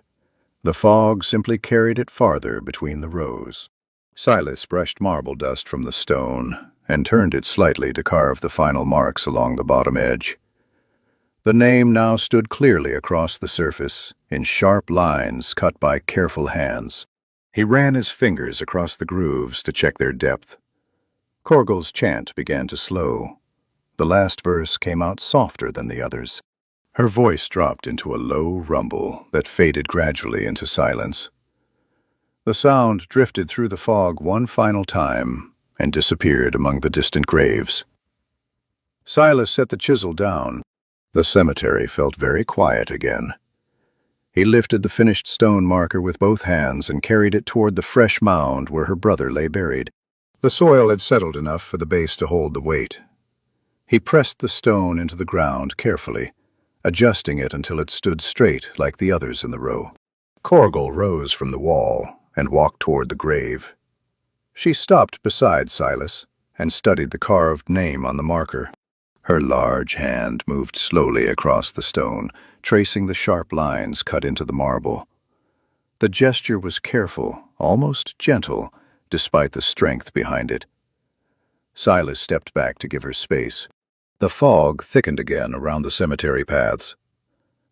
The fog simply carried it farther between the rows. Silas brushed marble dust from the stone and turned it slightly to carve the final marks along the bottom edge. The name now stood clearly across the surface, in sharp lines cut by careful hands. He ran his fingers across the grooves to check their depth. Corgal's chant began to slow. The last verse came out softer than the others. Her voice dropped into a low rumble that faded gradually into silence. The sound drifted through the fog one final time and disappeared among the distant graves. Silas set the chisel down. The cemetery felt very quiet again. He lifted the finished stone marker with both hands and carried it toward the fresh mound where her brother lay buried. The soil had settled enough for the base to hold the weight. He pressed the stone into the ground carefully, adjusting it until it stood straight like the others in the row. Corgal rose from the wall and walked toward the grave. She stopped beside Silas and studied the carved name on the marker. Her large hand moved slowly across the stone, tracing the sharp lines cut into the marble. The gesture was careful, almost gentle, despite the strength behind it. Silas stepped back to give her space. The fog thickened again around the cemetery paths.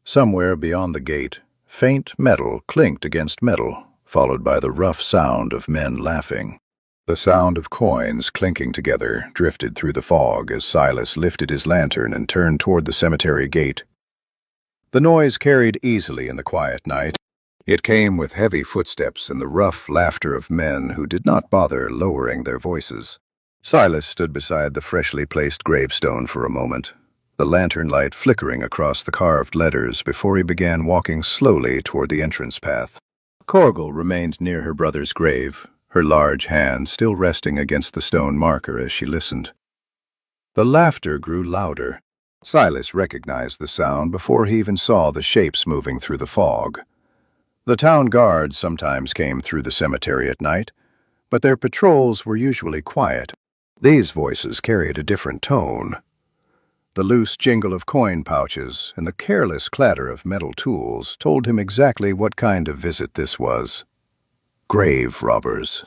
Somewhere beyond the gate, faint metal clinked against metal, followed by the rough sound of men laughing. The sound of coins clinking together drifted through the fog as Silas lifted his lantern and turned toward the cemetery gate. The noise carried easily in the quiet night. It came with heavy footsteps and the rough laughter of men who did not bother lowering their voices. Silas stood beside the freshly placed gravestone for a moment, the lantern light flickering across the carved letters before he began walking slowly toward the entrance path. Corgal remained near her brother's grave, her large hand still resting against the stone marker as she listened. The laughter grew louder. Silas recognized the sound before he even saw the shapes moving through the fog. The town guards sometimes came through the cemetery at night, but their patrols were usually quiet. These voices carried a different tone. The loose jingle of coin pouches and the careless clatter of metal tools told him exactly what kind of visit this was. Grave robbers.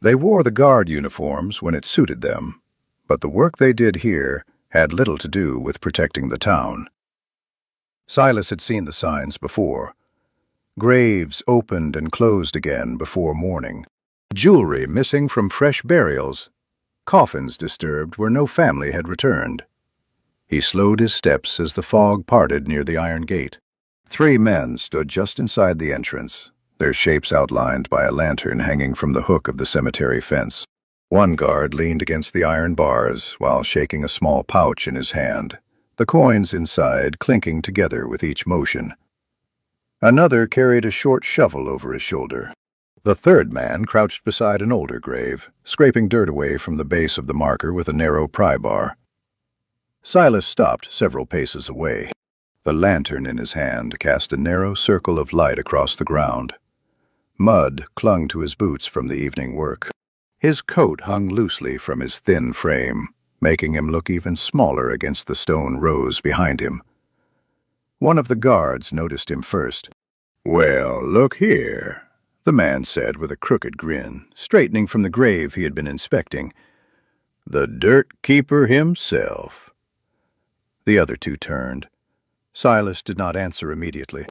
They wore the guard uniforms when it suited them, but the work they did here had little to do with protecting the town. Silas had seen the signs before. Graves opened and closed again before morning. Jewelry missing from fresh burials. Coffins disturbed where no family had returned. He slowed his steps as the fog parted near the iron gate. 3 men stood just inside the entrance, their shapes outlined by a lantern hanging from the hook of the cemetery fence. One guard leaned against the iron bars while shaking a small pouch in his hand, the coins inside clinking together with each motion. Another carried a short shovel over his shoulder. The third man crouched beside an older grave, scraping dirt away from the base of the marker with a narrow pry bar. Silas stopped several paces away. The lantern in his hand cast a narrow circle of light across the ground. Mud clung to his boots from the evening work. His coat hung loosely from his thin frame, making him look even smaller against the stone rows behind him. One of the guards noticed him first. "Well, look here," the man said with a crooked grin, straightening from the grave he had been inspecting. "The dirt keeper himself." The other 2 turned. Silas did not answer immediately.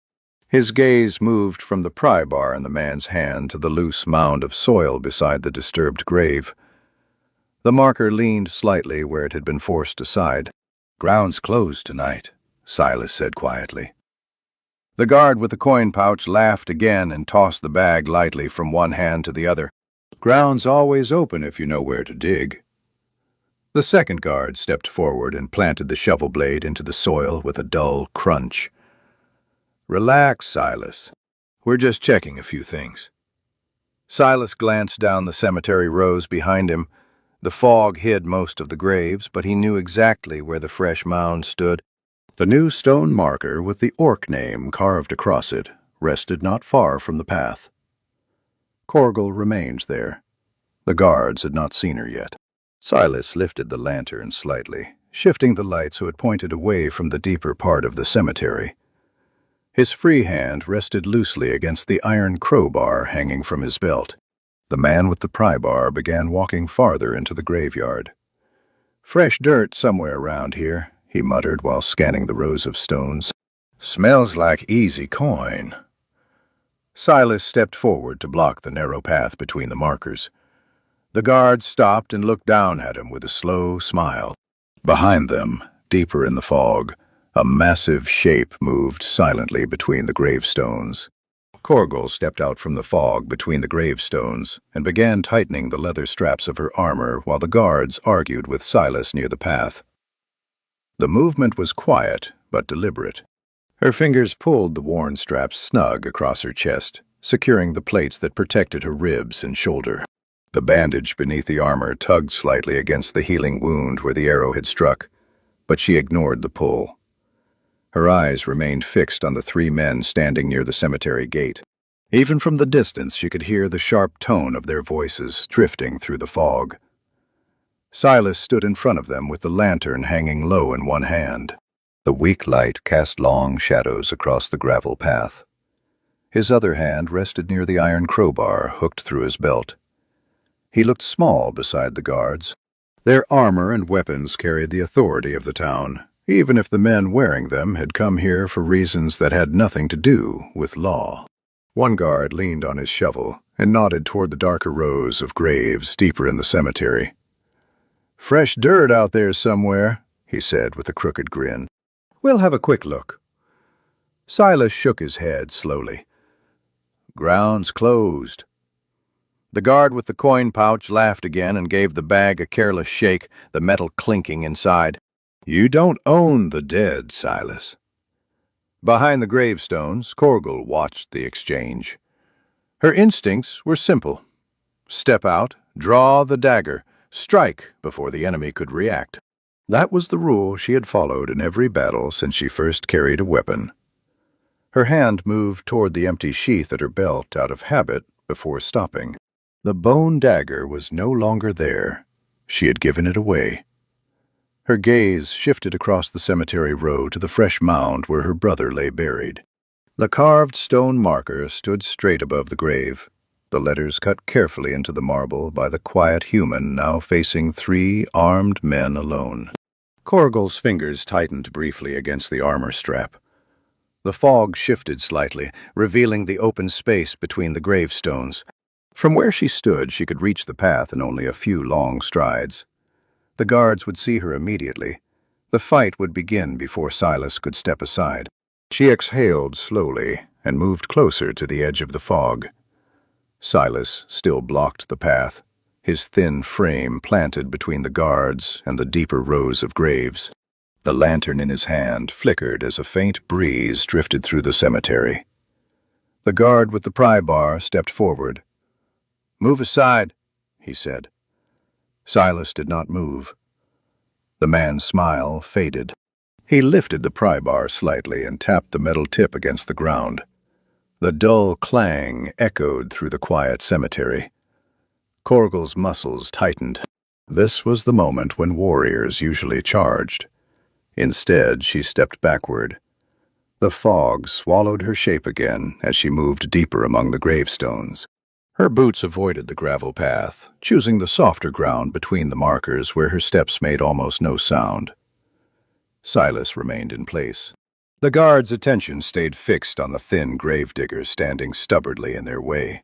His gaze moved from the pry bar in the man's hand to the loose mound of soil beside the disturbed grave. The marker leaned slightly where it had been forced aside. "Ground's closed tonight," Silas said quietly. The guard with the coin pouch laughed again and tossed the bag lightly from one hand to the other. "Ground's always open if you know where to dig." The second guard stepped forward and planted the shovel blade into the soil with a dull crunch. "Relax, Silas. We're just checking a few things." Silas glanced down the cemetery rows behind him. The fog hid most of the graves, but he knew exactly where the fresh mound stood. The new stone marker with the orc name carved across it rested not far from the path. Corgal remained there. The guards had not seen her yet. Silas lifted the lantern slightly, shifting the light so it pointed away from the deeper part of the cemetery. His free hand rested loosely against the iron crowbar hanging from his belt. The man with the pry bar began walking farther into the graveyard. "Fresh dirt somewhere around here," he muttered while scanning the rows of stones. "Smells like easy coin." Silas stepped forward to block the narrow path between the markers. The guard stopped and looked down at him with a slow smile. Behind them, deeper in the fog, a massive shape moved silently between the gravestones. Corgal stepped out from the fog between the gravestones and began tightening the leather straps of her armor while the guards argued with Silas near the path. The movement was quiet but deliberate. Her fingers pulled the worn straps snug across her chest, securing the plates that protected her ribs and shoulder. The bandage beneath the armor tugged slightly against the healing wound where the arrow had struck, but she ignored the pull. Her eyes remained fixed on the 3 men standing near the cemetery gate. Even from the distance she could hear the sharp tone of their voices drifting through the fog. Silas stood in front of them with the lantern hanging low in one hand. The weak light cast long shadows across the gravel path. His other hand rested near the iron crowbar hooked through his belt. He looked small beside the guards. Their armor and weapons carried the authority of the town, even if the men wearing them had come here for reasons that had nothing to do with law. One guard leaned on his shovel and nodded toward the darker rows of graves deeper in the cemetery. "Fresh dirt out there somewhere," he said with a crooked grin. "We'll have a quick look." Silas shook his head slowly. "Ground's closed." The guard with the coin pouch laughed again and gave the bag a careless shake, the metal clinking inside. "You don't own the dead, Silas." Behind the gravestones, Corgal watched the exchange. Her instincts were simple. Step out, draw the dagger, strike before the enemy could react. That was the rule she had followed in every battle since she first carried a weapon. Her hand moved toward the empty sheath at her belt out of habit before stopping. The bone dagger was no longer there. She had given it away. Her gaze shifted across the cemetery road to the fresh mound where her brother lay buried. The carved stone marker stood straight above the grave, the letters cut carefully into the marble by the quiet human now facing 3 armed men alone. Corrigal's fingers tightened briefly against the armor strap. The fog shifted slightly, revealing the open space between the gravestones. From where she stood, she could reach the path in only a few long strides. The guards would see her immediately. The fight would begin before Silas could step aside. She exhaled slowly and moved closer to the edge of the fog. Silas still blocked the path, his thin frame planted between the guards and the deeper rows of graves. The lantern in his hand flickered as a faint breeze drifted through the cemetery. The guard with the pry bar stepped forward. "Move aside," he said. Silas did not move. The man's smile faded. He lifted the pry bar slightly and tapped the metal tip against the ground. The dull clang echoed through the quiet cemetery. Corrigal's muscles tightened. This was the moment when warriors usually charged. Instead, she stepped backward. The fog swallowed her shape again as she moved deeper among the gravestones. Her boots avoided the gravel path, choosing the softer ground between the markers where her steps made almost no sound. Silas remained in place. The guards' attention stayed fixed on the thin gravediggers standing stubbornly in their way.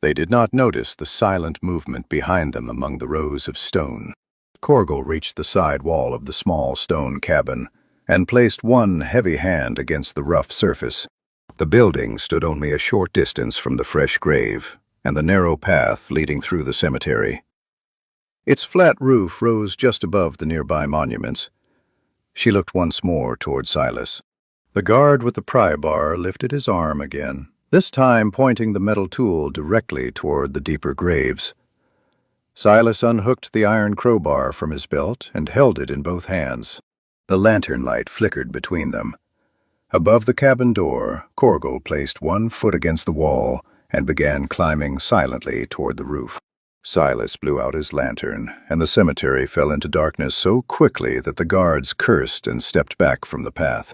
They did not notice the silent movement behind them among the rows of stone. Corrigal reached the side wall of the small stone cabin and placed one heavy hand against the rough surface. The building stood only a short distance from the fresh grave and the narrow path leading through the cemetery. Its flat roof rose just above the nearby monuments. She looked once more toward Silas. The guard with the pry bar lifted his arm again, this time pointing the metal tool directly toward the deeper graves. Silas unhooked the iron crowbar from his belt and held it in both hands. The lantern light flickered between them. Above the cabin door, Corrigal placed one foot against the wall and began climbing silently toward the roof. Silas blew out his lantern, and the cemetery fell into darkness so quickly that the guards cursed and stepped back from the path.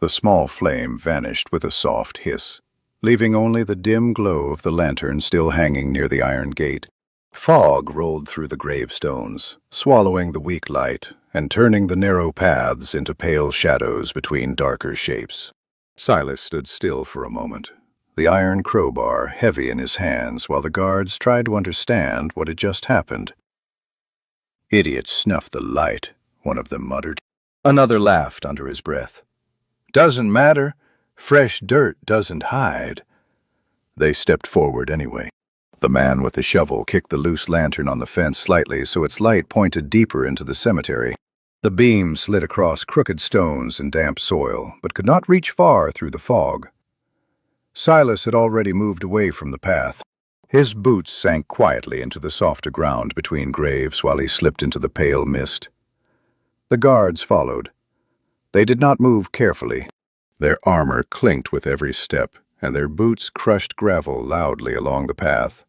The small flame vanished with a soft hiss, leaving only the dim glow of the lantern still hanging near the iron gate. Fog rolled through the gravestones, swallowing the weak light and turning the narrow paths into pale shadows between darker shapes. Silas stood still for a moment, the iron crowbar heavy in his hands while the guards tried to understand what had just happened. "Idiots snuffed the light," one of them muttered. Another laughed under his breath. "Doesn't matter. Fresh dirt doesn't hide." They stepped forward anyway. The man with the shovel kicked the loose lantern on the fence slightly so its light pointed deeper into the cemetery. The beam slid across crooked stones and damp soil, but could not reach far through the fog. Silas had already moved away from the path. His boots sank quietly into the softer ground between graves while he slipped into the pale mist. The guards followed. They did not move carefully. Their armor clinked with every step, and their boots crushed gravel loudly along the path.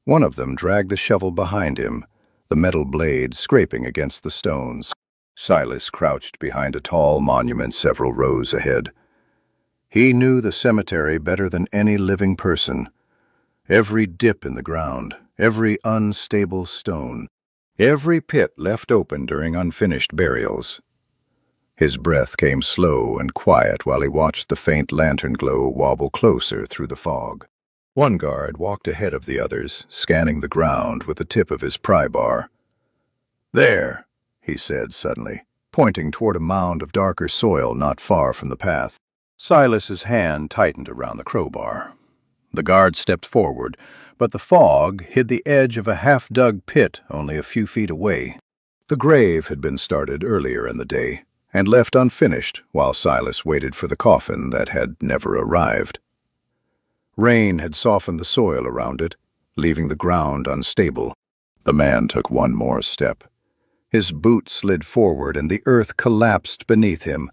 One of them dragged the shovel behind him, the metal blade scraping against the stones. Silas crouched behind a tall monument several rows ahead. He knew the cemetery better than any living person. Every dip in the ground, every unstable stone, every pit left open during unfinished burials. His breath came slow and quiet while he watched the faint lantern glow wobble closer through the fog. One guard walked ahead of the others, scanning the ground with the tip of his pry bar. "There," he said suddenly, pointing toward a mound of darker soil not far from the path. Silas's hand tightened around the crowbar. The guard stepped forward, but the fog hid the edge of a half-dug pit only a few feet away. The grave had been started earlier in the day and left unfinished while Silas waited for the coffin that had never arrived. Rain had softened the soil around it, leaving the ground unstable. The man took one more step. His boot slid forward and the earth collapsed beneath him.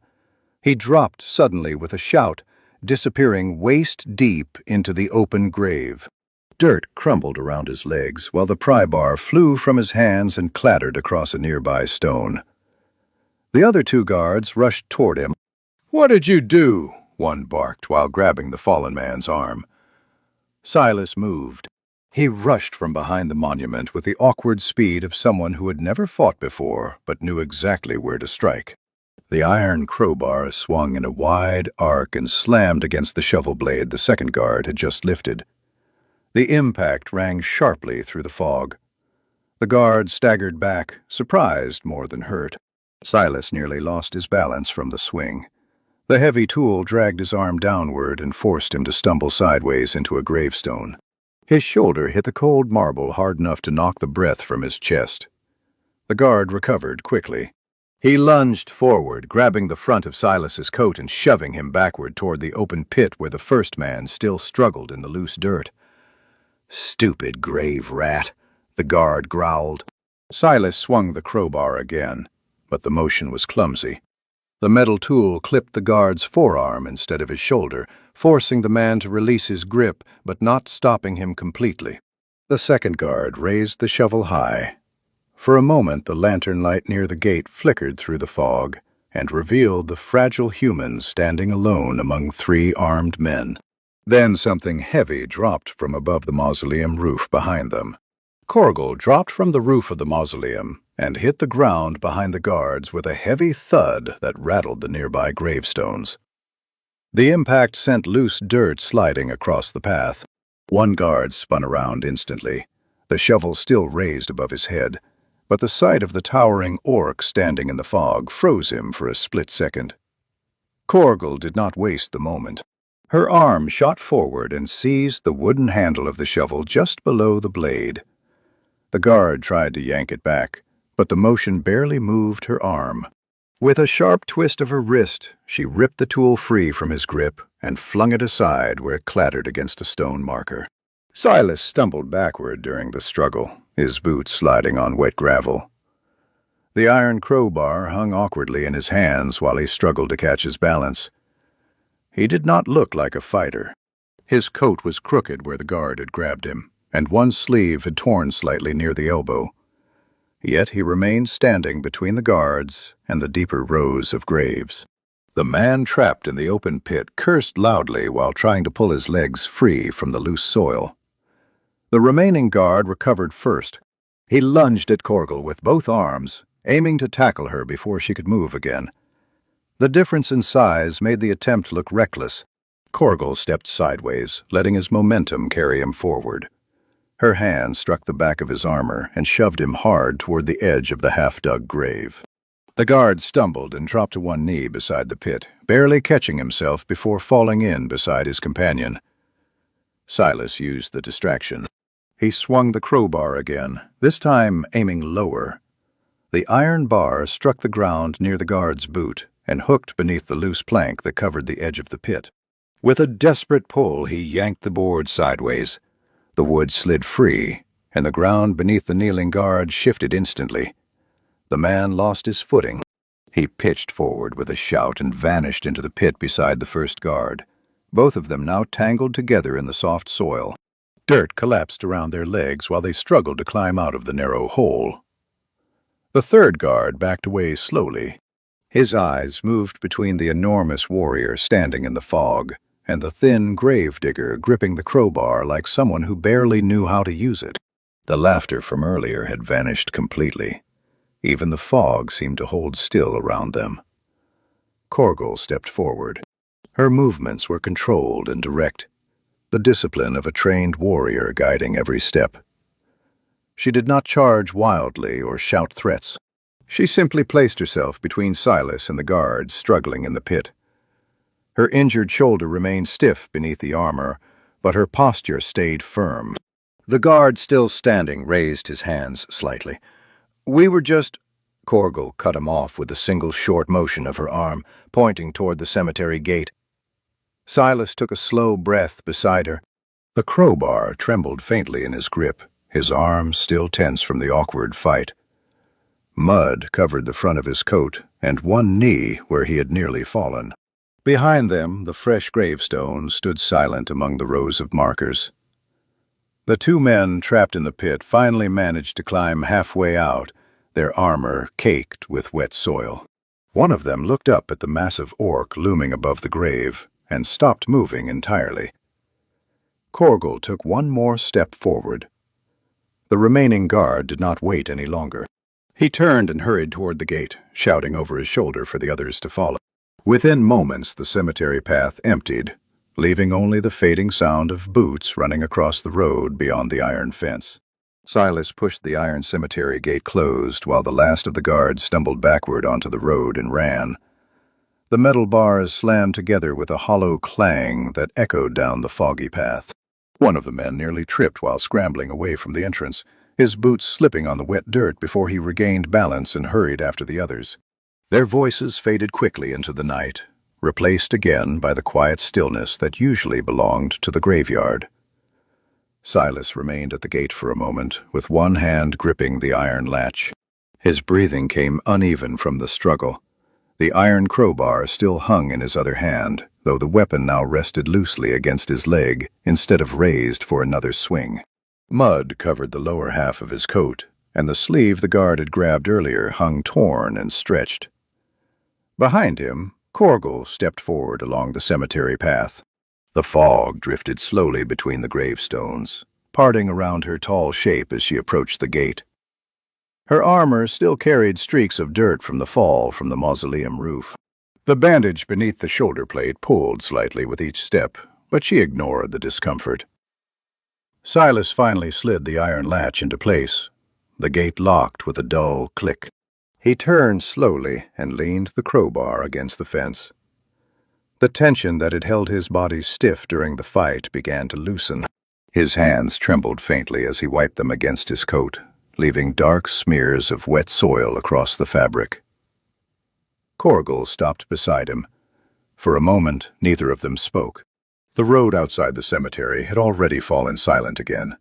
He dropped suddenly with a shout, disappearing waist-deep into the open grave. Dirt crumbled around his legs while the pry bar flew from his hands and clattered across a nearby stone. The other two guards rushed toward him. "What did you do?" one barked while grabbing the fallen man's arm. Silas moved. He rushed from behind the monument with the awkward speed of someone who had never fought before but knew exactly where to strike. The iron crowbar swung in a wide arc and slammed against the shovel blade the second guard had just lifted. The impact rang sharply through the fog. The guard staggered back, surprised more than hurt. Silas nearly lost his balance from the swing. The heavy tool dragged his arm downward and forced him to stumble sideways into a gravestone. His shoulder hit the cold marble hard enough to knock the breath from his chest. The guard recovered quickly. He lunged forward, grabbing the front of Silas's coat and shoving him backward toward the open pit where the first man still struggled in the loose dirt. "Stupid grave rat," the guard growled. Silas swung the crowbar again, but the motion was clumsy. The metal tool clipped the guard's forearm instead of his shoulder, forcing the man to release his grip but not stopping him completely. The second guard raised the shovel high. For a moment, the lantern light near the gate flickered through the fog and revealed the fragile human standing alone among three armed men. Then something heavy dropped from above the mausoleum roof behind them. Korgal dropped from the roof of the mausoleum and hit the ground behind the guards with a heavy thud that rattled the nearby gravestones. The impact sent loose dirt sliding across the path. One guard spun around instantly, the shovel still raised above his head, but the sight of the towering orc standing in the fog froze him for a split second. Korgal did not waste the moment. Her arm shot forward and seized the wooden handle of the shovel just below the blade. The guard tried to yank it back, but the motion barely moved her arm. With a sharp twist of her wrist, she ripped the tool free from his grip and flung it aside where it clattered against a stone marker. Silas stumbled backward during the struggle, his boots sliding on wet gravel. The iron crowbar hung awkwardly in his hands while he struggled to catch his balance. He did not look like a fighter. His coat was crooked where the guard had grabbed him, and one sleeve had torn slightly near the elbow. Yet he remained standing between the guards and the deeper rows of graves. The man trapped in the open pit cursed loudly while trying to pull his legs free from the loose soil. The remaining guard recovered first. He lunged at Korgal with both arms, aiming to tackle her before she could move again. The difference in size made the attempt look reckless. Korgal stepped sideways, letting his momentum carry him forward. Her hand struck the back of his armor and shoved him hard toward the edge of the half-dug grave. The guard stumbled and dropped to one knee beside the pit, barely catching himself before falling in beside his companion. Silas used the distraction. He swung the crowbar again, this time aiming lower. The iron bar struck the ground near the guard's boot and hooked beneath the loose plank that covered the edge of the pit. With a desperate pull, he yanked the board sideways. The wood slid free, and the ground beneath the kneeling guard shifted instantly. The man lost his footing. He pitched forward with a shout and vanished into the pit beside the first guard, both of them now tangled together in the soft soil. Dirt collapsed around their legs while they struggled to climb out of the narrow hole. The third guard backed away slowly. His eyes moved between the enormous warrior standing in the fog and the thin gravedigger gripping the crowbar like someone who barely knew how to use it. The laughter from earlier had vanished completely. Even the fog seemed to hold still around them. Korgal stepped forward. Her movements were controlled and direct, the discipline of a trained warrior guiding every step. She did not charge wildly or shout threats. She simply placed herself between Silas and the guards struggling in the pit. Her injured shoulder remained stiff beneath the armor, but her posture stayed firm. The guard, still standing, raised his hands slightly. "We were just—" Korgal cut him off with a single short motion of her arm, pointing toward the cemetery gate. Silas took a slow breath beside her. The crowbar trembled faintly in his grip, his arms still tense from the awkward fight. Mud covered the front of his coat and one knee where he had nearly fallen. Behind them, the fresh gravestones stood silent among the rows of markers. The two men trapped in the pit finally managed to climb halfway out, their armor caked with wet soil. One of them looked up at the massive orc looming above the grave and stopped moving entirely. Korgel took one more step forward. The remaining guard did not wait any longer. He turned and hurried toward the gate, shouting over his shoulder for the others to follow. Within moments, the cemetery path emptied, leaving only the fading sound of boots running across the road beyond the iron fence. Silas pushed the iron cemetery gate closed while the last of the guards stumbled backward onto the road and ran. The metal bars slammed together with a hollow clang that echoed down the foggy path. One of the men nearly tripped while scrambling away from the entrance, his boots slipping on the wet dirt before he regained balance and hurried after the others. Their voices faded quickly into the night, replaced again by the quiet stillness that usually belonged to the graveyard. Silas remained at the gate for a moment, with one hand gripping the iron latch. His breathing came uneven from the struggle. The iron crowbar still hung in his other hand, though the weapon now rested loosely against his leg instead of raised for another swing. Mud covered the lower half of his coat, and the sleeve the guard had grabbed earlier hung torn and stretched. Behind him, Korgel stepped forward along the cemetery path. The fog drifted slowly between the gravestones, parting around her tall shape as she approached the gate. Her armor still carried streaks of dirt from the fall from the mausoleum roof. The bandage beneath the shoulder plate pulled slightly with each step, but she ignored the discomfort. Silas finally slid the iron latch into place. The gate locked with a dull click. He turned slowly and leaned the crowbar against the fence. The tension that had held his body stiff during the fight began to loosen. His hands trembled faintly as he wiped them against his coat, leaving dark smears of wet soil across the fabric. Korgel stopped beside him. For a moment, neither of them spoke. The road outside the cemetery had already fallen silent again.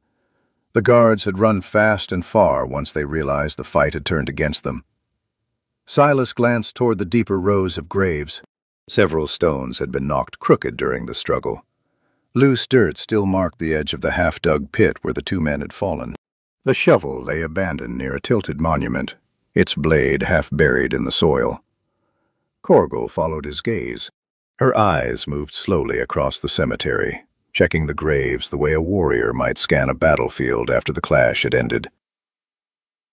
The guards had run fast and far once they realized the fight had turned against them. Silas glanced toward the deeper rows of graves. Several stones had been knocked crooked during the struggle. Loose dirt still marked the edge of the half-dug pit where the two men had fallen. The shovel lay abandoned near a tilted monument, its blade half buried in the soil. Korgel followed his gaze. Her eyes moved slowly across the cemetery, checking the graves the way a warrior might scan a battlefield after the clash had ended.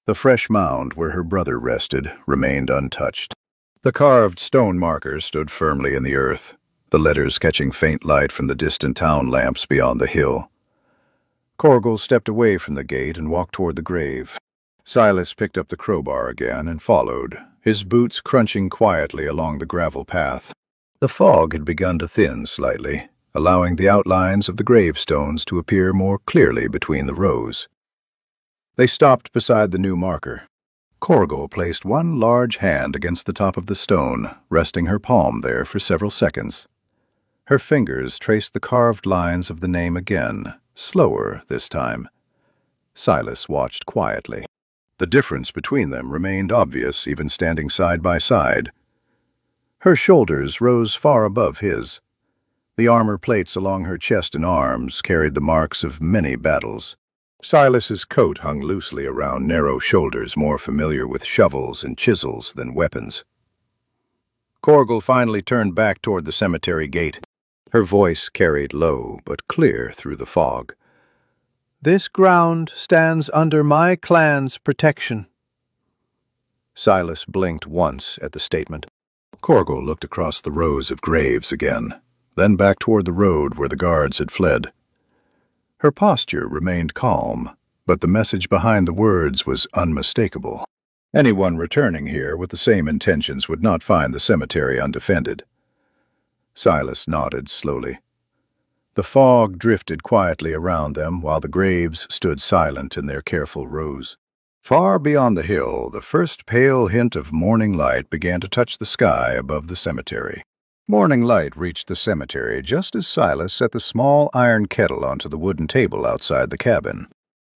The fresh mound where her brother rested remained untouched. The carved stone markers stood firmly in the earth, the letters catching faint light from the distant town lamps beyond the hill. Korgel stepped away from the gate and walked toward the grave. Silas picked up the crowbar again and followed, his boots crunching quietly along the gravel path. The fog had begun to thin slightly, allowing the outlines of the gravestones to appear more clearly between the rows. They stopped beside the new marker. Korgel placed one large hand against the top of the stone, resting her palm there for several seconds. Her fingers traced the carved lines of the name again, slower this time. Silas watched quietly. The difference between them remained obvious even standing side by side. Her shoulders rose far above his. The armor plates along her chest and arms carried the marks of many battles. Silas's coat hung loosely around narrow shoulders more familiar with shovels and chisels than weapons. Korgel finally turned back toward the cemetery gate. Her voice carried low but clear through the fog. "This ground stands under my clan's protection." Silas blinked once at the statement. Korgel looked across the rows of graves again, then back toward the road where the guards had fled. Her posture remained calm, but the message behind the words was unmistakable. Anyone returning here with the same intentions would not find the cemetery undefended. Silas nodded slowly. The fog drifted quietly around them while the graves stood silent in their careful rows. Far beyond the hill, the first pale hint of morning light began to touch the sky above the cemetery. Morning light reached the cemetery just as Silas set the small iron kettle onto the wooden table outside the cabin.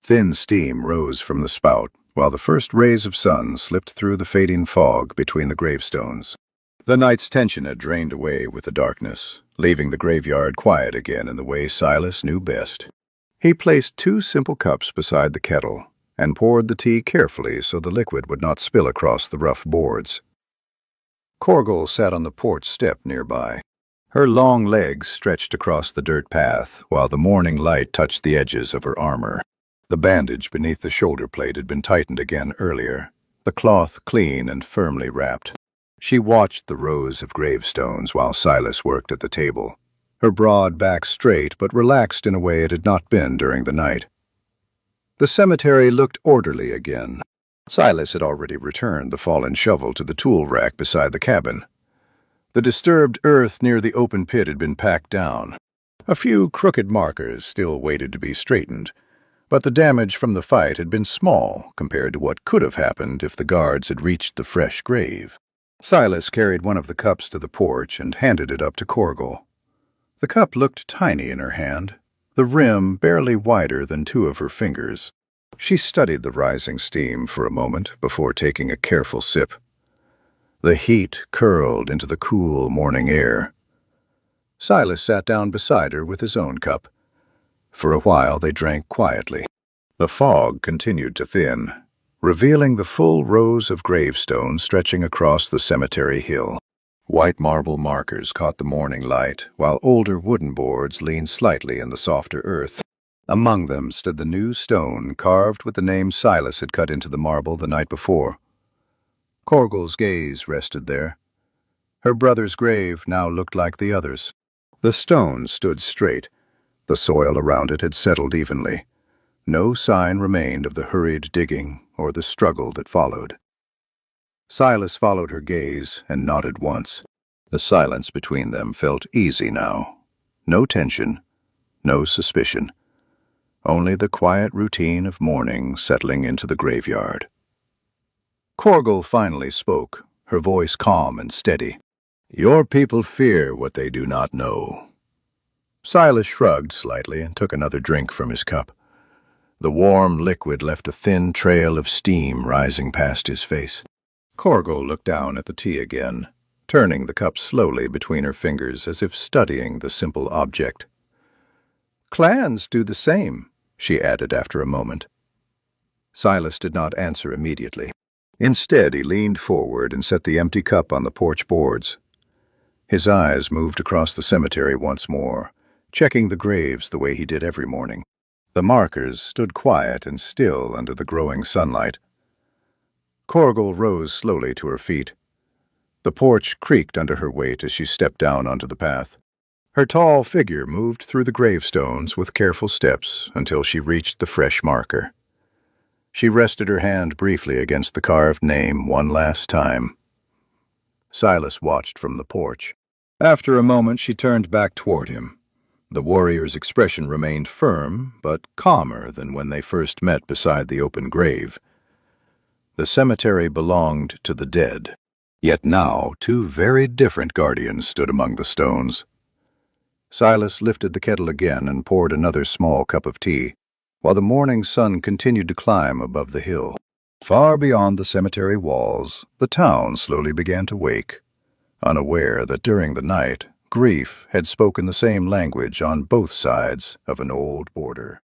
Thin steam rose from the spout, while the first rays of sun slipped through the fading fog between the gravestones. The night's tension had drained away with the darkness, leaving the graveyard quiet again in the way Silas knew best. He placed 2 simple cups beside the kettle and poured the tea carefully so the liquid would not spill across the rough boards. Corgel sat on the porch step nearby. Her long legs stretched across the dirt path, while the morning light touched the edges of her armor. The bandage beneath the shoulder plate had been tightened again earlier, the cloth clean and firmly wrapped. She watched the rows of gravestones while Silas worked at the table, her broad back straight but relaxed in a way it had not been during the night. The cemetery looked orderly again. Silas had already returned the fallen shovel to the tool rack beside the cabin. The disturbed earth near the open pit had been packed down. A few crooked markers still waited to be straightened, but the damage from the fight had been small compared to what could have happened if the guards had reached the fresh grave. Silas carried one of the cups to the porch and handed it up to Corgel. The cup looked tiny in her hand, the rim barely wider than 2 of her fingers. She studied the rising steam for a moment before taking a careful sip. The heat curled into the cool morning air. Silas sat down beside her with his own cup. For a while they drank quietly. The fog continued to thin, revealing the full rows of gravestones stretching across the cemetery hill. White marble markers caught the morning light, while older wooden boards leaned slightly in the softer earth. Among them stood the new stone carved with the name Silas had cut into the marble the night before. Corgel's gaze rested there. Her brother's grave now looked like the others. The stone stood straight. The soil around it had settled evenly. No sign remained of the hurried digging or the struggle that followed. Silas followed her gaze and nodded once. The silence between them felt easy now. No tension, no suspicion. Only the quiet routine of morning settling into the graveyard. Corgel finally spoke, her voice calm and steady. "Your people fear what they do not know." Silas shrugged slightly and took another drink from his cup. The warm liquid left a thin trail of steam rising past his face. Corgel looked down at the tea again, turning the cup slowly between her fingers as if studying the simple object. "Clans do the same," she added after a moment. Silas did not answer immediately. Instead, he leaned forward and set the empty cup on the porch boards. His eyes moved across the cemetery once more, checking the graves the way he did every morning. The markers stood quiet and still under the growing sunlight. Corgel rose slowly to her feet. The porch creaked under her weight as she stepped down onto the path. Her tall figure moved through the gravestones with careful steps until she reached the fresh marker. She rested her hand briefly against the carved name one last time. Silas watched from the porch. After a moment, she turned back toward him. The warrior's expression remained firm, but calmer than when they first met beside the open grave. The cemetery belonged to the dead. Yet now 2 very different guardians stood among the stones. Silas lifted the kettle again and poured another small cup of tea, while the morning sun continued to climb above the hill. Far beyond the cemetery walls, the town slowly began to wake, unaware that during the night, grief had spoken the same language on both sides of an old border.